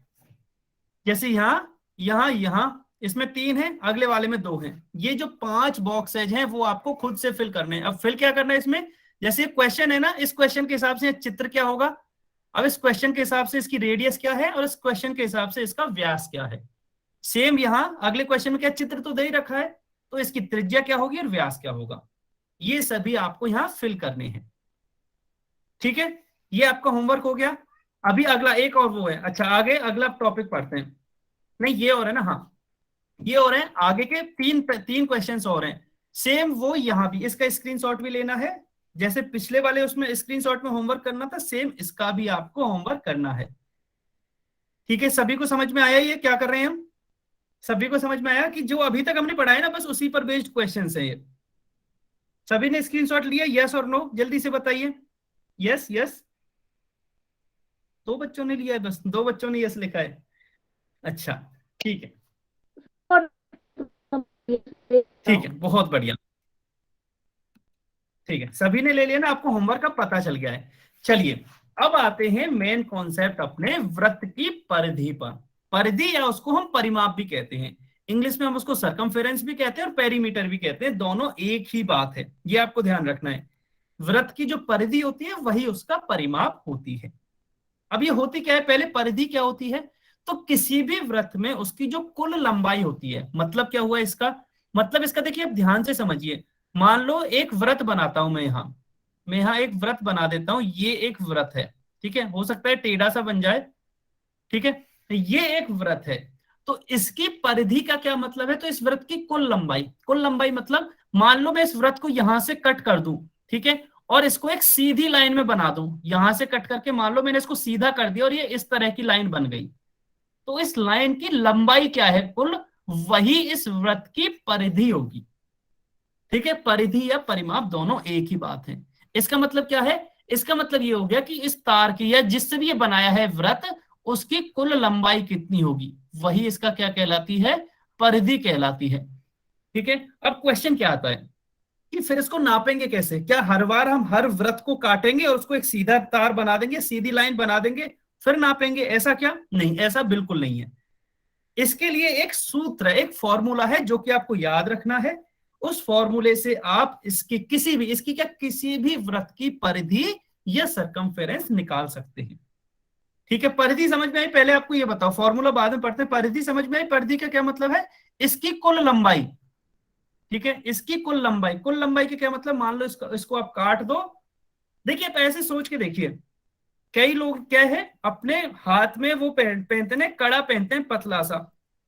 जैसे यहाँ यहाँ यहाँ इसमें 3 है, अगले वाले में 2 हैं। ये जो 5 बॉक्सेज हैं वो आपको खुद से फिल करने हैं। अब फिल क्या करना है इसमें, जैसे क्वेश्चन है ना, इस क्वेश्चन के हिसाब से चित्र क्या होगा। अब इस क्वेश्चन के हिसाब से इसकी रेडियस क्या है और इस क्वेश्चन के हिसाब से इसका व्यास क्या है। सेम यहाँ अगले क्वेश्चन में क्या चित्र तो दे ही रखा है, तो इसकी त्रिज्या क्या होगी और व्यास क्या होगा। ये सभी आपको यहाँ फिल करने हैं। ठीक है, ये आपका होमवर्क हो गया। अभी अगला एक और वो है। अच्छा, आगे अगला टॉपिक पढ़ते हैं। नहीं, ये और है ना, हाँ ये और है। आगे के तीन क्वेश्चंस और हैं। सेम वो यहाँ भी, इसका स्क्रीनशॉट भी लेना है। जैसे पिछले वाले उसमें स्क्रीनशॉट में होमवर्क करना था, सेम इसका भी आपको होमवर्क करना है। ठीक है, सभी को समझ में आया ये क्या कर रहे हैं हम? सभी को समझ में आया कि जो अभी तक हमने पढ़ा है ना, बस उसी पर बेस्ड क्वेश्चंस है ये। सभी ने स्क्रीनशॉट लिया, यस और नो? जल्दी से बताइए। यस यस, 2 बच्चों ने लिया है, बस 2 बच्चों ने यस लिखा है। अच्छा ठीक है, ठीक है, बहुत बढ़िया। ठीक है, सभी ने ले लिया ना, आपको होमवर्क का पता चल गया है। चलिए अब आते हैं मेन कॉन्सेप्ट अपने वृत्त की परिधि पर। परिधि या उसको हम परिमाप भी कहते हैं, इंग्लिश में हम उसको सरकमफेरेंस भी कहते हैं और पेरीमीटर भी कहते हैं। दोनों एक ही बात है, ये आपको ध्यान रखना है। वृत्त की जो परिधि होती है वही उसका परिमाप होती है। अब ये होती क्या है, पहले परिधि क्या होती है? तो किसी भी वृत्त में उसकी जो कुल लंबाई होती है। मतलब क्या हुआ इसका? मतलब इसका देखिए, आप ध्यान से समझिए। मान लो एक वृत्त बनाता हूं मैं यहाँ एक वृत्त बना देता हूं। ये एक वृत्त है, ठीक है, हो सकता है टेढ़ा सा बन जाए, ठीक है। ये एक वृत्त है, तो इसकी परिधि का क्या मतलब है? तो इस वृत्त की कुल लंबाई मतलब, मान लो मैं इस वृत्त को यहां से कट कर दूं, ठीक है, और इसको एक सीधी लाइन में बना दूं। यहां से कट करके मान लो मैंने इसको सीधा कर दिया और ये इस तरह की लाइन बन गई, तो इस लाइन की लंबाई क्या है कुल, वही इस वृत्त की परिधि होगी। ठीक है, परिधि या परिमाप दोनों एक ही बात है। इसका मतलब क्या है? इसका मतलब ये हो गया कि इस तार की या जिससे भी ये बनाया है वृत्त, उसकी कुल लंबाई कितनी होगी, वही इसका क्या कहलाती है? परिधि कहलाती है। ठीक है, अब क्वेश्चन क्या आता है कि फिर इसको नापेंगे कैसे? क्या हर बार हम हर वृत्त को काटेंगे और उसको एक सीधा तार बना देंगे, सीधी लाइन बना देंगे, फिर नापेंगे? ऐसा क्या? नहीं, ऐसा बिल्कुल नहीं है। इसके लिए एक सूत्र, एक फॉर्मूला है जो कि आपको याद रखना है। उस फॉर्मूले से आप किसी भी वृत्त की परिधि या सरकमफेरेंस निकाल सकते हैं। ठीक है, परिधि समझ में आई? पहले आपको ये बताओ, फॉर्मूला बाद में पढ़ते हैं। परिधि समझ में आई? परिधि का क्या मतलब है? इसकी कुल लंबाई। ठीक है, इसकी कुल लंबाई का क्या मतलब? मान लो इसको आप काट दो। देखिए, आप ऐसे सोच के देखिए, कई लोग क्या है अपने हाथ में वो पहनते हैं, कड़ा पहनते हैं पतला सा,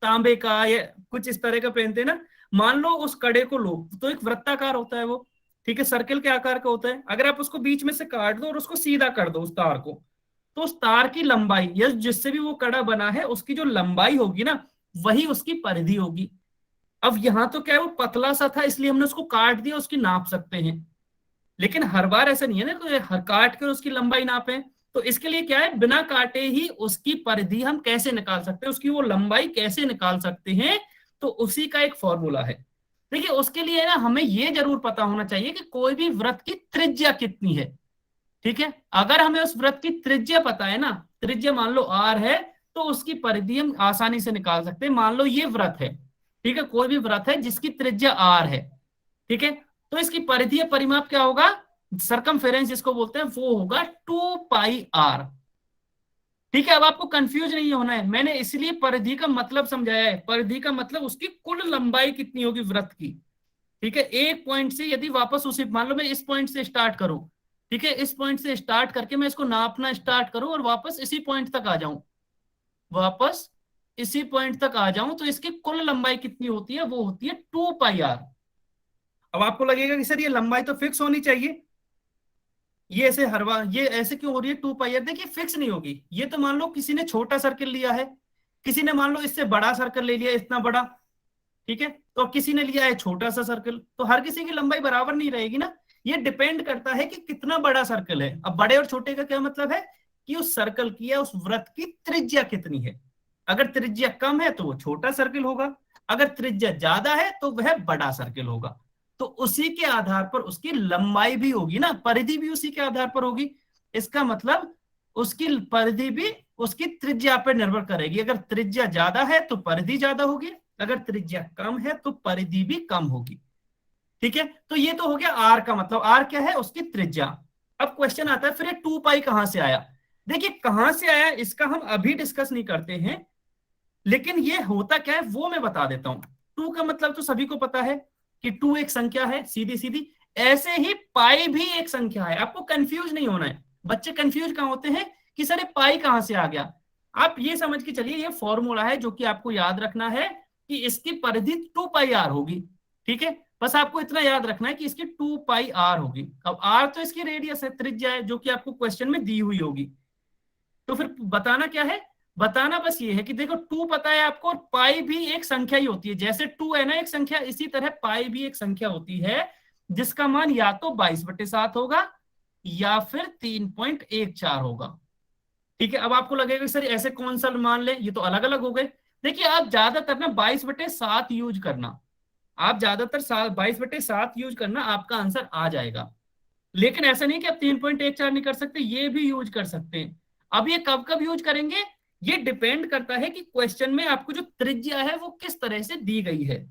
तांबे का या कुछ इस तरह का पहनते हैं ना। मान लो उस कड़े को लो, तो एक वृत्ताकार होता है वो, ठीक है, सर्कल के आकार का होता है। अगर आप उसको बीच में से काट दो और उसको सीधा कर दो उस तार को, तो उस तार की लंबाई या जिससे भी वो कड़ा बना है उसकी जो लंबाई होगी ना, वही उसकी परिधि होगी। अब यहां तो क्या है, वो पतला सा था इसलिए हमने उसको काट दिया, उसकी नाप सकते हैं। लेकिन हर बार ऐसा नहीं है ना, तो हर काट कर उसकी लंबाई नापे। तो इसके लिए क्या है, बिना काटे ही उसकी परिधि हम कैसे निकाल सकते हैं, उसकी वो लंबाई कैसे निकाल सकते हैं? तो उसी का एक फॉर्मूला है। देखिए, उसके लिए ना हमें ये जरूर पता होना चाहिए कि कोई भी वृत्त की त्रिज्या कितनी है। ठीक है, अगर हमें उस वृत्त की त्रिज्या पता है ना, त्रिज्या मान लो r है, तो उसकी परिधि हम आसानी से निकाल सकते हैं। मान लो ये वृत्त है, ठीक है, कोई भी वृत्त है जिसकी त्रिज्या r है, ठीक है, तो इसकी परिधि या परिमाप क्या होगा? सरकमफेरेंस जिसको बोलते हैं, वो होगा 2πr। ठीक है, अब आपको कंफ्यूज नहीं होना है, मैंने इसलिए परिधि का मतलब समझाया है। परिधि का मतलब उसकी कुल लंबाई कितनी होगी वृत्त की। ठीक है, एक पॉइंट से यदि वापस उसी, मान लो मैं इस पॉइंट से स्टार्ट करूं, ठीक है, इस पॉइंट से स्टार्ट करके मैं इसको नापना स्टार्ट करूं और वापस इसी पॉइंट तक आ जाऊं, वापस इसी पॉइंट तक आ जाऊं, तो इसकी कुल लंबाई कितनी होती है? वो होती है 2πr। अब आपको लगेगा कि सर ये लंबाई तो फिक्स होनी चाहिए, ये ऐसे हर बार ये ऐसे क्यों हो रही है 2πr? देखिए, फिक्स नहीं होगी। ये तो मान लो किसी ने छोटा सर्कल लिया है, किसी ने मान लो इससे बड़ा सर्कल ले लिया, इतना बड़ा, ठीक है, तो किसी ने लिया है छोटा सा सर्कल, तो हर किसी की लंबाई बराबर नहीं रहेगी ना। ये डिपेंड करता है कि कितना बड़ा सर्कल है। अब बड़े और छोटे का क्या मतलब है कि उस सर्कल की या उस वृत्त की त्रिज्या कितनी है। अगर त्रिज्या कम है तो वो छोटा सर्किल होगा, अगर त्रिज्या ज्यादा है तो वह बड़ा सर्किल होगा। तो उसी के आधार पर उसकी लंबाई भी होगी ना, परिधि भी उसी के आधार पर होगी। इसका मतलब उसकी परिधि भी उसकी त्रिज्या पर निर्भर करेगी। अगर त्रिज्या ज्यादा है तो परिधि ज्यादा होगी, अगर त्रिज्या कम है तो परिधि भी कम होगी। ठीक है, तो ये तो हो गया आर का मतलब। आर क्या है? उसकी त्रिज्या। अब क्वेश्चन आता है फिर ये 2 पाई कहां से आया। देखिए कहां से आया इसका हम अभी डिस्कस नहीं करते हैं, लेकिन ये होता क्या है वो मैं बता देता हूं। 2 का मतलब तो सभी को पता है कि 2 एक संख्या है, सीधी सीधी। ऐसे ही पाई भी एक संख्या है, आपको कंफ्यूज नहीं होना है। बच्चे कंफ्यूज कहां होते हैं कि सर पाई कहां से आ गया। आप ये समझ के चलिए ये फॉर्मूला है जो कि आपको याद रखना है कि इसकी परिधि 2 पाई आर होगी। ठीक है, बस आपको इतना याद रखना है कि इसकी 2 पाई आर होगी। अब आर तो इसकी रेडियस है, त्रिज्या है, जो कि आपको क्वेश्चन में दी हुई होगी। तो फिर बताना क्या है? बताना बस ये है कि देखो 2 पता है आपको, और पाई भी एक संख्या ही होती है। जैसे 2 है ना एक संख्या, इसी तरह पाई भी एक संख्या होती है जिसका मान या तो 22/7 होगा या फिर 3.14 होगा। ठीक है, अब आपको लगेगा सर ऐसे कौन सा मान ले, ये तो अलग अलग हो गए। देखिए आप ज्यादातर ना 22/7 यूज करना, आप ज्यादातर 22/7 यूज करना, आपका आंसर आ जाएगा। लेकिन ऐसा नहीं कि आप 3.14 नहीं कर सकते, ये भी यूज कर सकते हैं। अब ये कब कब यूज करेंगे ये डिपेंड करता है कि क्वेश्चन में आपको जो त्रिज्या है वो किस तरह से दी गई है,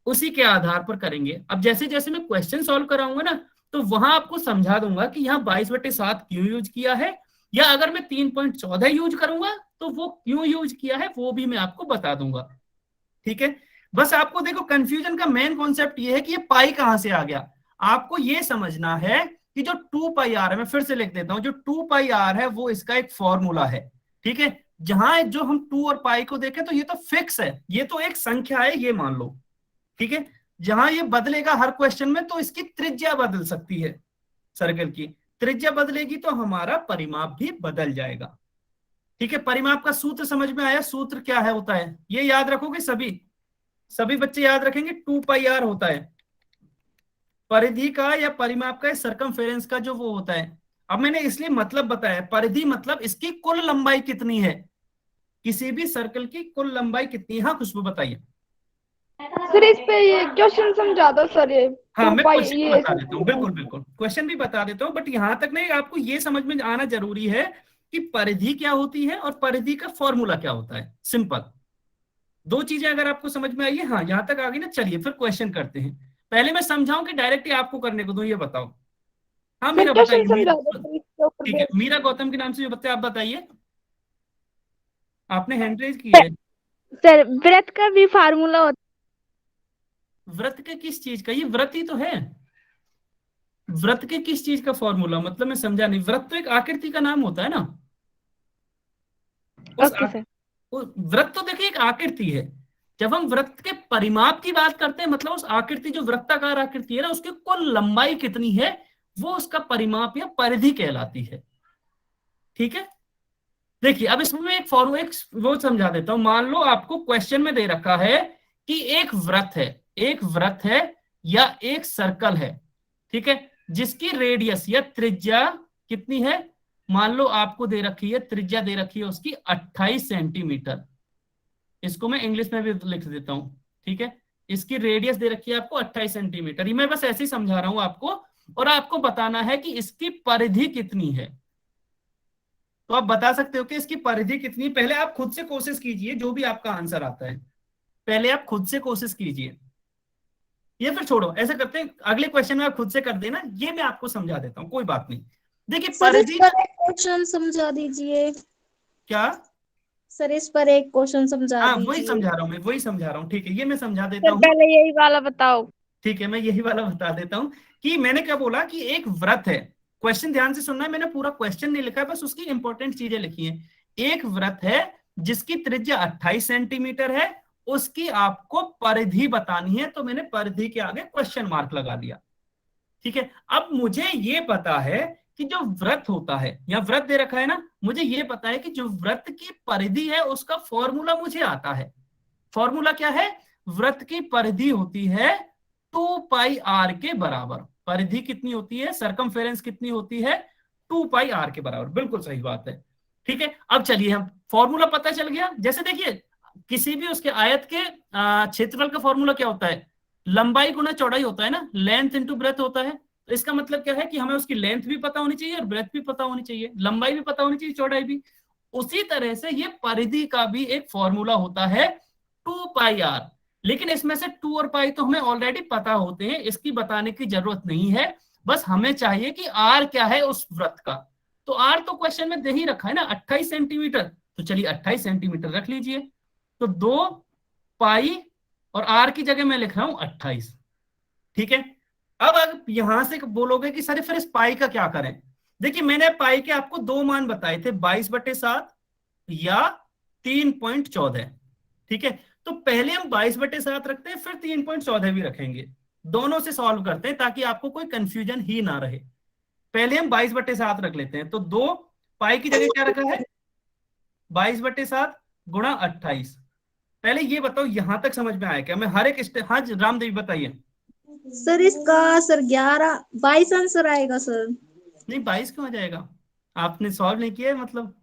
उसी के आधार पर करेंगे। अब जैसे जैसे मैं क्वेश्चन सॉल्व कराऊंगा ना तो वहां आपको समझा दूंगा कि यहाँ 22/7 क्यों यूज किया है, या अगर मैं 3.14 यूज करूंगा तो वो क्यों यूज किया है वो भी मैं आपको बता दूंगा। ठीक है, बस आपको देखो कंफ्यूजन का मेन कॉन्सेप्ट ये है कि ये पाई कहां से आ गया। आपको ये समझना है कि जो 2 पाई आर है, मैं फिर से लिख देता हूं, जो 2 पाई आर है वो इसका एक फॉर्मूला है। ठीक है, जहां जो हम 2 और पाई को देखें तो ये तो फिक्स है, ये तो एक संख्या है ये मान लो। ठीक है, जहां ये बदलेगा हर क्वेश्चन में तो इसकी त्रिज्या बदल सकती है, सर्कल की त्रिज्या बदलेगी तो हमारा परिमाप भी बदल जाएगा। ठीक है, परिमाप का सूत्र समझ में आया? सूत्र क्या है होता है ये याद रखोगे सभी बच्चे याद रखेंगे। 2 पाई आर होता है परिधि का या परिमाप का, सरकमफेरेंस का जो वो होता है। अब मैंने इसलिए मतलब बताया, परिधि मतलब इसकी कुल लंबाई कितनी है, किसी भी सर्कल की कुल लंबाई कितनी है। हाँ खुशबू बताइए। सर इस पे ये क्वेश्चन समझा दो सर। ये हाँ 2 मैं पाई क्वेश्चन ये बता देता हूँ, बिल्कुल बिल्कुल क्वेश्चन भी बता देता हूँ, बट यहाँ तक नहीं, आपको ये समझ में आना जरूरी है कि परिधि क्या होती है और परिधि का फॉर्मूला क्या होता है। सिंपल दो चीजें अगर आपको समझ में आई है, हाँ यहाँ तक आ गई ना, चलिए फिर क्वेश्चन करते हैं। पहले मैं समझाऊं कि डायरेक्ट ही आपको करने को दूं, ये बताओ। हाँ सर मीरा क्वेश्चन बताइए। समझा दो सर इसके ऊपर ठीक है, बेस। मीरा गौतम के नाम से जो बच्चे, आप बताइए, आपने हैंड रेज की है। सर व्रत का भी फार्मूला होता व्रत के किस चीज का? ये व्रत ही तो है। व्रत के किस चीज का फॉर्मूला मतलब मैं समझा नहीं। व्रत तो एक आकृति का नाम होता है ना। है। उस ओके सर। व्रत तो देखिए एक आकृति है। जब हम व्रत के परिमाप की बात करते हैं मतलब उस आकृति जो वृत्ताकार आकृति है ना उसकी कुल लंबाई कितनी है वो उसका परिमाप या परिधि कहलाती है। ठीक है, देखिए अब इसमें एक फॉर्मूला एक वो समझा देता हूं। मान लो आपको क्वेश्चन में दे रखा है कि एक व्रत है या एक सर्कल है, ठीक है, जिसकी रेडियस या त्रिज्या कितनी है। मान लो आपको दे रखी है, त्रिज्या दे रखी है उसकी 28 सेंटीमीटर। इसको मैं इंग्लिश में भी लिख देता हूं। ठीक है, इसकी रेडियस दे रखी है आपको 28 सेंटीमीटर। ये मैं बस ऐसे ही समझा रहा हूं आपको, और आपको बताना है कि इसकी परिधि कितनी है। तो आप बता सकते हो कि इसकी परिधि कितनी। पहले आप खुद से कोशिश कीजिए, जो भी आपका आंसर आता है पहले आप खुद से कोशिश कीजिए। ये फिर छोड़ो, ऐसे करते हैं अगले क्वेश्चन में आप खुद से कर देना, ये मैं आपको समझा देता हूँ, कोई बात नहीं। देखिए सर इस परिधि पर एक क्वेश्चन समझा दीजिए। क्या? सर इस पर एक क्वेश्चन समझा हाँ वही दीजिए। समझा रहा हूँ, मैं वही समझा रहा हूँ। ठीक है, ये मैं समझा देता सर हूँ। पहले यही वाला बताओ। ठीक है, मैं यही वाला बता देता हूं कि मैंने क्या बोला कि एक व्रत है। क्वेश्चन ध्यान से सुनना है, मैंने पूरा क्वेश्चन नहीं लिखा है, बस उसकी इंपॉर्टेंट चीजें लिखी हैं। एक व्रत है जिसकी त्रिज्या 28 सेंटीमीटर है, उसकी आपको परिधि बतानी है, तो मैंने परिधि के आगे क्वेश्चन मार्क लगा दिया। ठीक है, अब मुझे ये पता है कि जो व्रत होता है या व्रत दे रखा है ना, मुझे ये पता है कि जो व्रत की परिधि है उसका फॉर्मूला मुझे आता है। फॉर्मूला क्या है? व्रत की परिधि होती है 2 पाई आर के बराबर। परिधि कितनी होती है, सरकमफेरेंस कितनी होती है? 2 पाई आर के बराबर। बिल्कुल सही बात है। ठीक है, अब चलिए हम फॉर्मूला पता चल गया। जैसे देखिए किसी भी उसके आयत के क्षेत्रफल का फॉर्मूला क्या होता है, लंबाई गुना चौड़ाई होता है ना, लेंथ इनटू ब्रेथ होता है। तो इसका मतलब क्या है कि हमें उसकी लेंथ भी पता होनी चाहिए और ब्रेथ भी पता होनी चाहिए, लंबाई भी पता होनी चाहिए, चौड़ाई भी। उसी तरह से ये परिधि का भी एक फॉर्मूला होता है 2πr, लेकिन इसमें से 2 और पाई तो हमें ऑलरेडी पता होते हैं, इसकी बताने की जरूरत नहीं है। बस हमें चाहिए कि आर क्या है उस वृत्त का। तो आर तो क्वेश्चन में दे ही रखा है ना, 28 सेंटीमीटर। तो चलिए 28 सेंटीमीटर रख लीजिए। तो 2 पाई और आर की जगह मैं लिख रहा हूं 28। ठीक है। अब यहां से बोलोगे कि सर फिर इस पाई का क्या करें। देखिए मैंने पाई के आपको 2 मान बताए थे, 22/7 या 3.14। ठीक है, तो पहले हम 22/7 रखते हैं, फिर 3.14 भी रखेंगे, दोनों से सॉल्व करते हैं ताकि आपको कोई कंफ्यूजन ही ना रहे। पहले हम 22/7 रख लेते हैं। तो 2 पाई की जगह क्या रखा है, 22/7 गुणा 28। पहले ये बताओ यहां तक समझ में आया क्या, मैं हर एक हाँ रामदेवी बताइए। सर इसका सर 22 आंसर आएगा सर। नहीं 22 क्यों आ जाएगा, आपने सॉल्व नहीं किया है मतलब।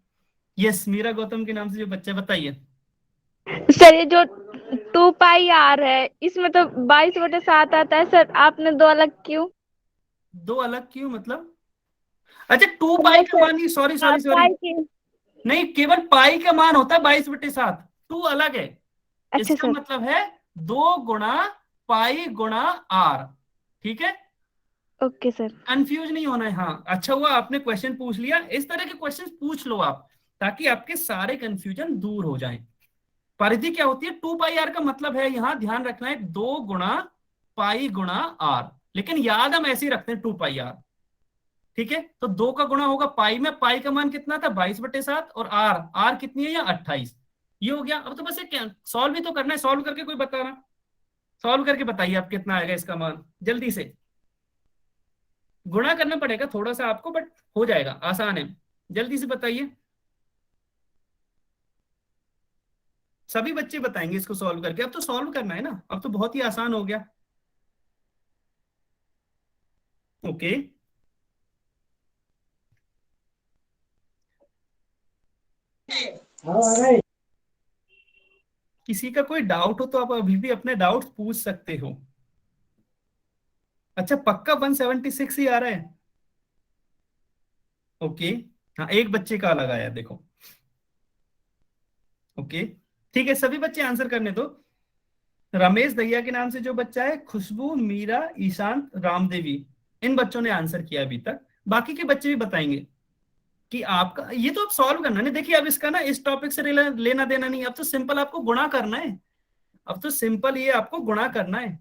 यस मीरा गौतम के नाम से जो बच्चा, बताइए। सर ये जो 2πr है इसमें तो 22/7 आता है सर, आपने 2 अलग क्यों? 2 अलग क्यों मतलब, अच्छा 2 पाई का मान ही, सॉरी सॉरी सॉरी, पाई के। नहीं केवल पाई का मान होता है 22/7, 2 अलग है। अच्छा इसका सर। मतलब है 2 गुणा पाई गुणा आर। ठीक है, ओके सर। कंफ्यूज नहीं होना है। हाँ अच्छा हुआ आपने क्वेश्चन पूछ लिया, इस तरह के क्वेश्चन पूछ लो आप, ताकि आपके सारे कंफ्यूजन दूर हो जाएं। परिधि क्या होती है, 2πr का मतलब है, यहां ध्यान रखना है 2 गुणा पाई गुणा आर, लेकिन याद हम ऐसे ही रखते हैं 2πr। ठीक है, तो 2 का गुणा होगा पाई में, पाई का मान कितना था 22/7, और आर कितनी है या 28। ये हो गया। अब तो बस एक सॉल्व ही तो करना है, सॉल्व करके कोई बता रहा, सॉल्व करके बताइए आप कितना आएगा इसका मान, जल्दी से। गुणा करना पड़ेगा थोड़ा सा आपको, बट हो जाएगा, आसान है, जल्दी से बताइए। सभी बच्चे बताएंगे इसको सॉल्व करके, अब तो सॉल्व करना है ना, अब तो बहुत ही आसान हो गया। ओके किसी का कोई डाउट हो तो आप अभी भी अपने डाउट्स पूछ सकते हो। अच्छा पक्का 176 ही आ रहा है। ओके हाँ एक बच्चे का अलग आया देखो। ओके ठीक है, सभी बच्चे आंसर करने दो। रमेश दहिया के नाम से जो बच्चा है, खुशबू, मीरा, ईशांत, रामदेवी, इन बच्चों ने आंसर किया अभी तक। बाकी के बच्चे भी बताएंगे कि आपका ये तो आप सॉल्व करना है। देखिए अब इसका ना इस टॉपिक से लेना देना नहीं, अब तो सिंपल आपको गुणा करना है, अब तो सिंपल ये आपको गुणा करना है।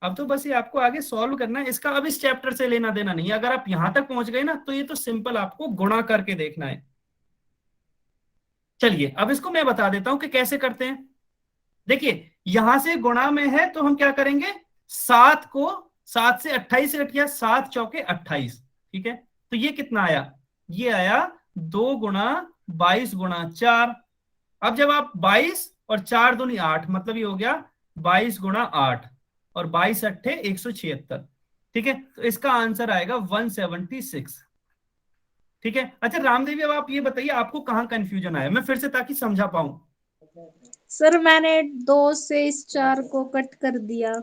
अब तो बस ये आपको आगे सॉल्व करना है, इसका अब इस चैप्टर से लेना देना नहीं है। अगर आप यहां तक पहुंच गए ना तो ये तो सिंपल आपको गुणा करके देखना है। चलिए अब इसको मैं बता देता हूं कि कैसे करते हैं। देखिए यहां से गुणा में है तो हम क्या करेंगे, 7 को 7 से 28 से कटिया, 7 चौके 28। ठीक है, तो ये कितना आया, ये आया 2 गुणा 22 गुणा 4। अब जब आप 22 और 4 दूनी 8, मतलब ये हो गया 22 गुणा 8 और 22 अट्ठे 176। ठीक है, तो इसका आंसर आएगा 176। ठीक है, अच्छा रामदेवी अब आप ये बताइए आपको कहाँ कंफ्यूजन आया, मैं फिर से ताकि समझा पाऊं। सर मैंने 2 से इस 4 को कट कर दिया।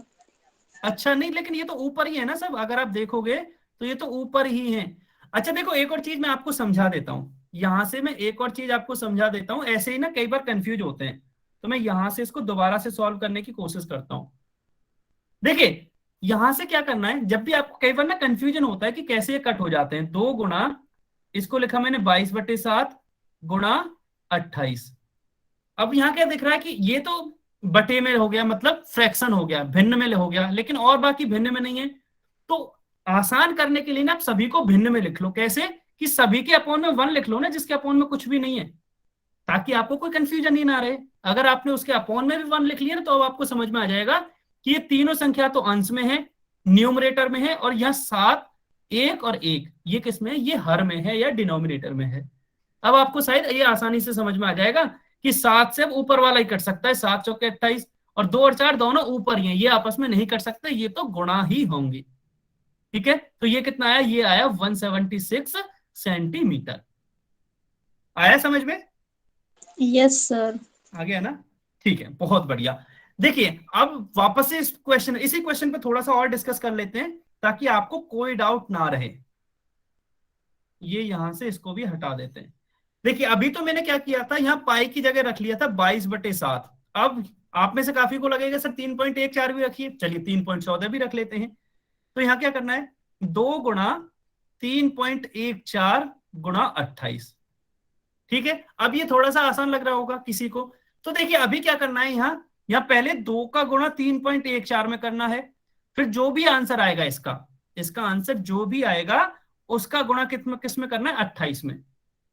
अच्छा नहीं, लेकिन ये तो ऊपर ही है ना सब, अगर आप देखोगे तो ये तो ऊपर ही है। अच्छा देखो एक और चीज मैं आपको समझा देता हूँ, यहां से मैं एक और चीज आपको समझा देता हूँ। ऐसे ही ना कई बार कंफ्यूज होते हैं, तो मैं यहां से इसको दोबारा से सॉल्व करने की कोशिश करता हूँ। देखिए यहां से क्या करना है, जब भी आपको कई बार ना कंफ्यूजन होता है कि कैसे ये कट हो जाते हैं, 2 गुणा, इसको लिखा मैंने 22/7 गुणा 28। अब यहाँ क्या दिख रहा है कि ये तो बटे में हो गया, मतलब फ्रैक्शन हो गया, भिन्न में हो गया, लेकिन और बाकी भिन्न में नहीं है। तो आसान करने के लिए ना आप सभी को भिन्न में लिख लो। कैसे, कि सभी के अपॉन में 1 लिख लो ना, जिसके अपॉन में कुछ भी नहीं है, ताकि आपको कोई कंफ्यूजन ही ना रहे। अगर आपने उसके अपॉन में भी 1 लिख लिया ना, तो अब आपको समझ में आ जाएगा कि ये तीनों संख्या तो अंश में है, न्यूमरेटर में है, और यह 7, 1 और 1 ये किस में है, ये हर में है या डिनोमिनेटर में है। अब आपको शायद ये आसानी से समझ में आ जाएगा कि 7 से ऊपर वाला ही कट सकता है, 7 चौके 28, और 2 और 4 दोनों ऊपर ही हैं, ये आपस में नहीं कट सकते, ये तो गुणा ही होंगे। ठीक है, तो ये कितना आया, ये आया 176 सेंटीमीटर। आया समझ में? Yes sir. आ गया ना? ठीक है, बहुत बढ़िया। देखिए अब वापस से इसी क्वेश्चन पे थोड़ा सा और डिस्कस कर लेते हैं ताकि आपको कोई डाउट ना रहे। ये यहां से इसको भी हटा देते हैं। देखिए अभी तो मैंने क्या किया था, यहाँ पाई की जगह रख लिया था 22/7। अब आप में से काफी को लगेगा सर 3.14 भी रखिए, चलिए 3.14 भी रख लेते हैं। तो यहाँ क्या करना है, 2 गुणा 3.14 गुणा 28। ठीक है, अब ये थोड़ा सा आसान लग रहा होगा किसी को। तो देखिए अभी क्या करना है, यहाँ पहले 2 का गुणा 3.14 में करना है, फिर जो भी आंसर आएगा इसका आंसर जो भी आएगा उसका गुणा किस में करना है, 28 में।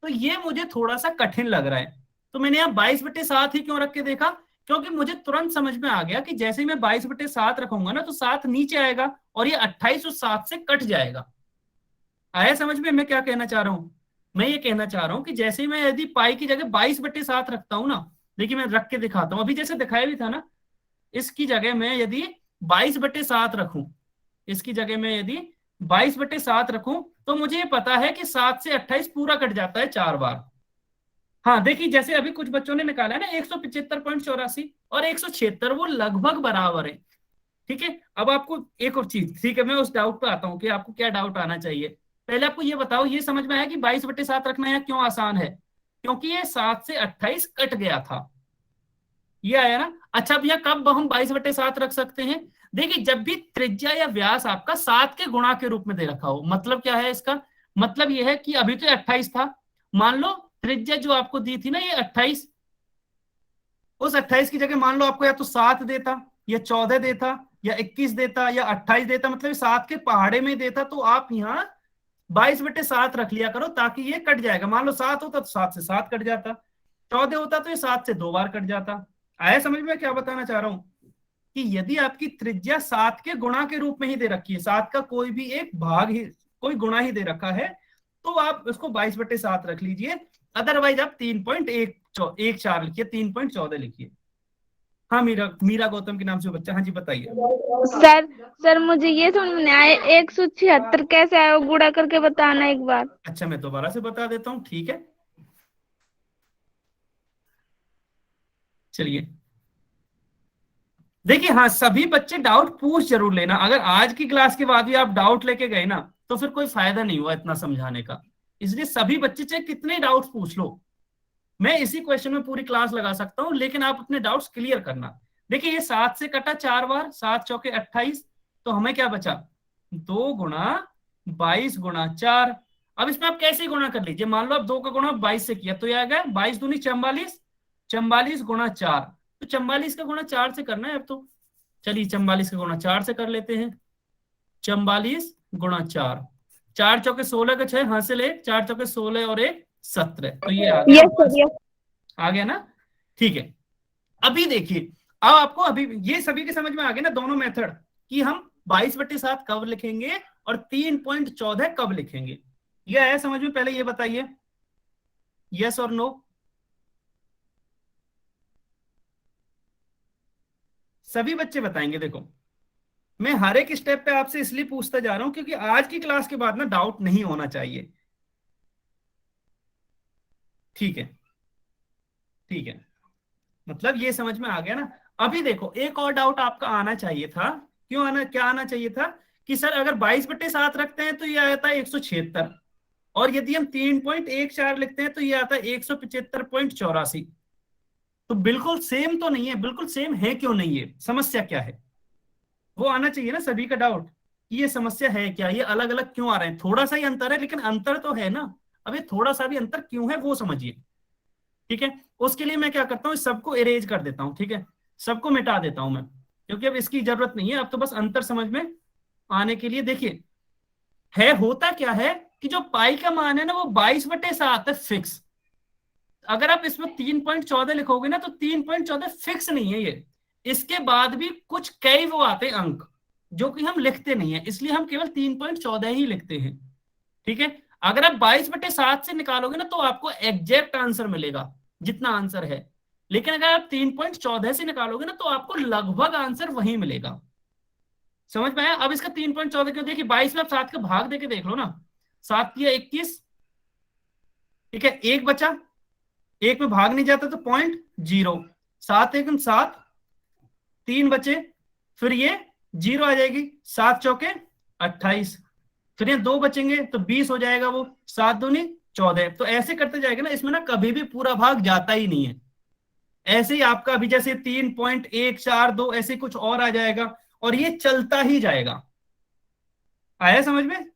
तो ये मुझे थोड़ा सा कठिन लग रहा है, तो मैंने यहाँ 22/7 ही क्यों रख के देखा, क्योंकि मुझे तुरंत समझ में आ गया कि जैसे ही मैं 22/7 रखूंगा ना तो 7 नीचे आएगा और ये 28 उस 7 से कट जाएगा। आया समझ में मैं क्या कहना चाह रहा हूं? मैं ये कहना चाह रहा हूं कि जैसे ही मैं यदि पाई की जगह 22/7 रखता हूं ना, देखिए मैं रख के दिखाता हूं, अभी जैसे दिखाया भी था ना, इसकी जगह मैं यदि 22/7 रखूं, इसकी जगह मैं यदि 22/7 रखूं तो मुझे ये पता है कि 7 से 28 पूरा कट जाता है 4 बार। हाँ देखिए जैसे अभी कुछ बच्चों ने निकाला है ना 175.84 और 176, वो लगभग बराबर है। ठीक है, अब आपको एक और चीज, ठीक है मैं उस डाउट पे आता हूँ कि आपको क्या डाउट आना चाहिए। पहले आपको ये बताओ, ये समझ में आया कि 22/7 रखना है क्यों आसान है, क्योंकि ये 7 से 28 कट गया था, ये आया ना। अच्छा भैया कब हम 22/7 रख सकते हैं? देखिए जब भी त्रिज्या या व्यास आपका 7 के गुणा के रूप में दे रखा हो। मतलब क्या है इसका, मतलब यह है कि अभी तो 28 था, मान लो त्रिज्या जो आपको दी थी ना ये 28, उस 28 की जगह मान लो आपको या तो 7 देता या 14 देता या 21 देता या 28 देता, मतलब 7 के पहाड़े में देता, तो आप यहाँ 22/7 रख लिया करो ताकि ये कट जाएगा। मान लो 7 होता तो 7 से 7 कट जाता, 14 होता तो ये 7 से 2 बार कट जाता। आया समझ में क्या बताना चाह रहा हूं, कि यदि आपकी त्रिज्या 7 के गुणा के रूप में ही दे रखी है, 7 का कोई भी एक भाग ही, कोई गुणा ही दे रखा है, तो आप उसको 22/7 रख लीजिए। अदरवाइज आप 3.14 लिखिए, 3.14 लिखिए। हाँ मीरा गौतम के नाम से बच्चा, हाँ जी बताइए। सर मुझे ये समझ में नहीं आया 176 कैसे आया, वो गुणा करके बताना एक बार। अच्छा मैं दोबारा से बता देता हूँ, ठीक है चलिए। देखिए हाँ सभी बच्चे डाउट पूछ जरूर लेना, अगर आज की क्लास के बाद भी आप डाउट लेके गए ना तो फिर कोई फायदा नहीं हुआ इतना समझाने का। इसलिए सभी बच्चे चाहे कितने डाउट्स पूछ लो, मैं इसी क्वेश्चन में पूरी क्लास लगा सकता हूं, लेकिन आप अपने डाउट्स क्लियर करना। देखिए ये 7 से कटा 4 बार, 7 चौके 28, तो हमें क्या बचा, 2 गुणा 22 गुणा 4। अब इसमें आप कैसे गुणा कर लीजिए, मान लो आप 2 का गुणा 22 से किया तो ये आ गया 22 दूनी 44, 44 गुणा 4, तो 44 का गुणा 4 से करना है अब तो। चलिए 44 का गुणा 4 से कर लेते हैं, 44 गुणा 4, 4 चौके 16 का 6 हासिल 1, 4 चौके 16 और 1 17, तो ये आ गया। आ गया ना? ठीक है, अभी देखिए अब आपको अभी ये सभी के समझ में आ गया ना दोनों मेथड, कि हम 22/7 कब लिखेंगे और 3.14 कब लिखेंगे। ये है समझ में? पहले ये बताइए यस और नो। सभी बच्चे बताएंगे। देखो मैं हर एक स्टेप पे आपसे इसलिए पूछता जा रहा हूं क्योंकि आज की क्लास के बाद ना डाउट नहीं होना चाहिए। ठीक है ठीक है, मतलब ये समझ में आ गया ना। अभी देखो एक और डाउट आपका आना चाहिए था, क्या आना चाहिए था कि सर अगर 22/7 रखते हैं तो ये आता है 176, और यदि हम 3.14 लिखते हैं तो ये आता है 175.84। तो बिल्कुल सेम तो नहीं है, बिल्कुल सेम है क्यों नहीं है, समस्या क्या है, वो आना चाहिए ना सभी का डाउट कि ये समस्या है क्या, ये अलग अलग क्यों आ रहे हैं। थोड़ा सा ही अंतर है लेकिन अंतर तो है ना। अब ये थोड़ा सा भी अंतर क्यों है वो समझिए। ठीक है, उसके लिए मैं क्या करता हूँ, सबको इरेज कर देता हूँ। ठीक है, सबको मिटा देता हूं मैं, क्योंकि अब इसकी जरूरत नहीं है, अब तो बस अंतर समझ में आने के लिए। देखिए है होता क्या है कि जो पाई का मान है ना वो 22/7 है फिक्स। अगर आप इसमें 3.14 लिखोगे ना तो 3.14 फिक्स नहीं है ये, इसके बाद भी कुछ कई वो आते हैं अंक जो कि हम लिखते नहीं है, इसलिए हम केवल 3.14 ही लिखते हैं। ठीक है, अगर आप 22/7 से निकालोगे ना तो आपको एग्जैक्ट आंसर मिलेगा जितना आंसर है, लेकिन अगर आप 3.14 से निकालोगे ना तो आपको लगभग आंसर वही मिलेगा। समझ में आया? अब इसका 3.14 क्यों, देखिए 22 में आप 7 का भाग देके देख लो ना, 7 किया 21, ठीक है, एक बचा, एक में भाग नहीं जाता तो 0.0, 7 एकम 7, 3 बचे, फिर ये 0 आ जाएगी, 7 चौके 28, फिर ये 2 बचेंगे तो 20 हो जाएगा, वो 7 दूनी 14। तो ऐसे करते जाएगा ना, इसमें ना कभी भी पूरा भाग जाता ही नहीं है। ऐसे ही आपका अभी जैसे 3.142 ऐसे कुछ और आ जाएगा और ये चलता ही जाएगा। आया समझ में?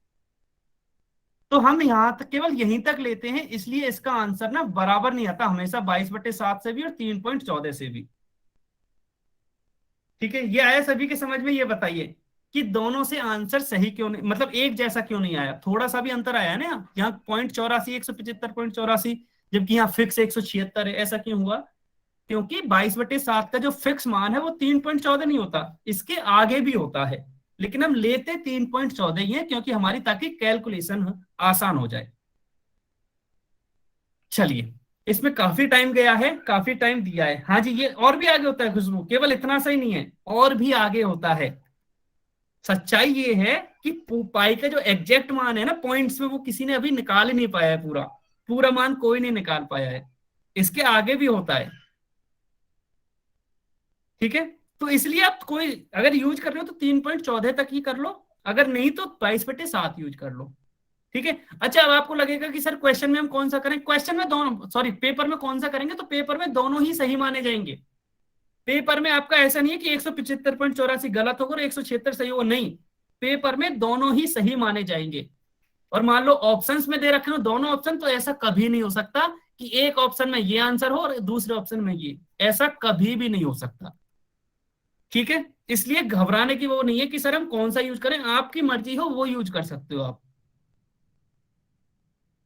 तो हम यहां तक केवल यहीं तक लेते हैं, इसलिए इसका आंसर ना बराबर नहीं आता हमेशा 22/7 से भी और 3.14 से भी। ठीक है, ये आया सभी के समझ में? ये बताइए कि दोनों से आंसर सही क्यों नहीं, मतलब एक जैसा क्यों नहीं आया? थोड़ा सा भी अंतर आया ना, यहाँ 0.84 175.84, जबकि यहाँ फिक्स 176 है। ऐसा क्यों हुआ? क्योंकि 22/7 का जो फिक्स मान है वो 3.14 नहीं होता, इसके आगे भी होता है, लेकिन हम लेते 3.14 ही है क्योंकि हमारी ताकि कैलकुलेशन आसान हो जाए। चलिए, इसमें काफी टाइम गया है, काफी टाइम दिया है। हाँ जी, ये और भी आगे होता है खुशबू, केवल इतना सा ही नहीं है, और भी आगे होता है। सच्चाई ये है कि पाई का जो एग्जैक्ट मान है ना पॉइंट्स में, वो किसी ने अभी निकाल ही नहीं पाया है, पूरा पूरा मान कोई नहीं निकाल पाया है, इसके आगे भी होता है। ठीक है, तो इसलिए आप कोई अगर यूज कर रहे हो तो 3.14 तक ही कर लो, अगर नहीं तो 22/7 यूज कर लो। ठीक है, अच्छा अब आपको लगेगा कि सर क्वेश्चन में हम कौन सा करें? क्वेश्चन में दोनों, सॉरी पेपर में कौन सा करेंगे? तो पेपर में दोनों ही सही माने जाएंगे। पेपर में आपका ऐसा नहीं है कि 175.84 गलत होगा और 176 सही होगा, नहीं, पेपर में दोनों ही सही माने जाएंगे। और मान लो ऑप्शंस में दे रखे हो दोनों ऑप्शन, तो ऐसा कभी नहीं हो सकता कि एक ऑप्शन में ये आंसर हो और दूसरे ऑप्शन में ये, ऐसा कभी भी नहीं हो सकता। ठीक है, इसलिए घबराने की वो नहीं है कि सर हम कौन सा यूज करें, आपकी मर्जी हो वो यूज कर सकते हो आप।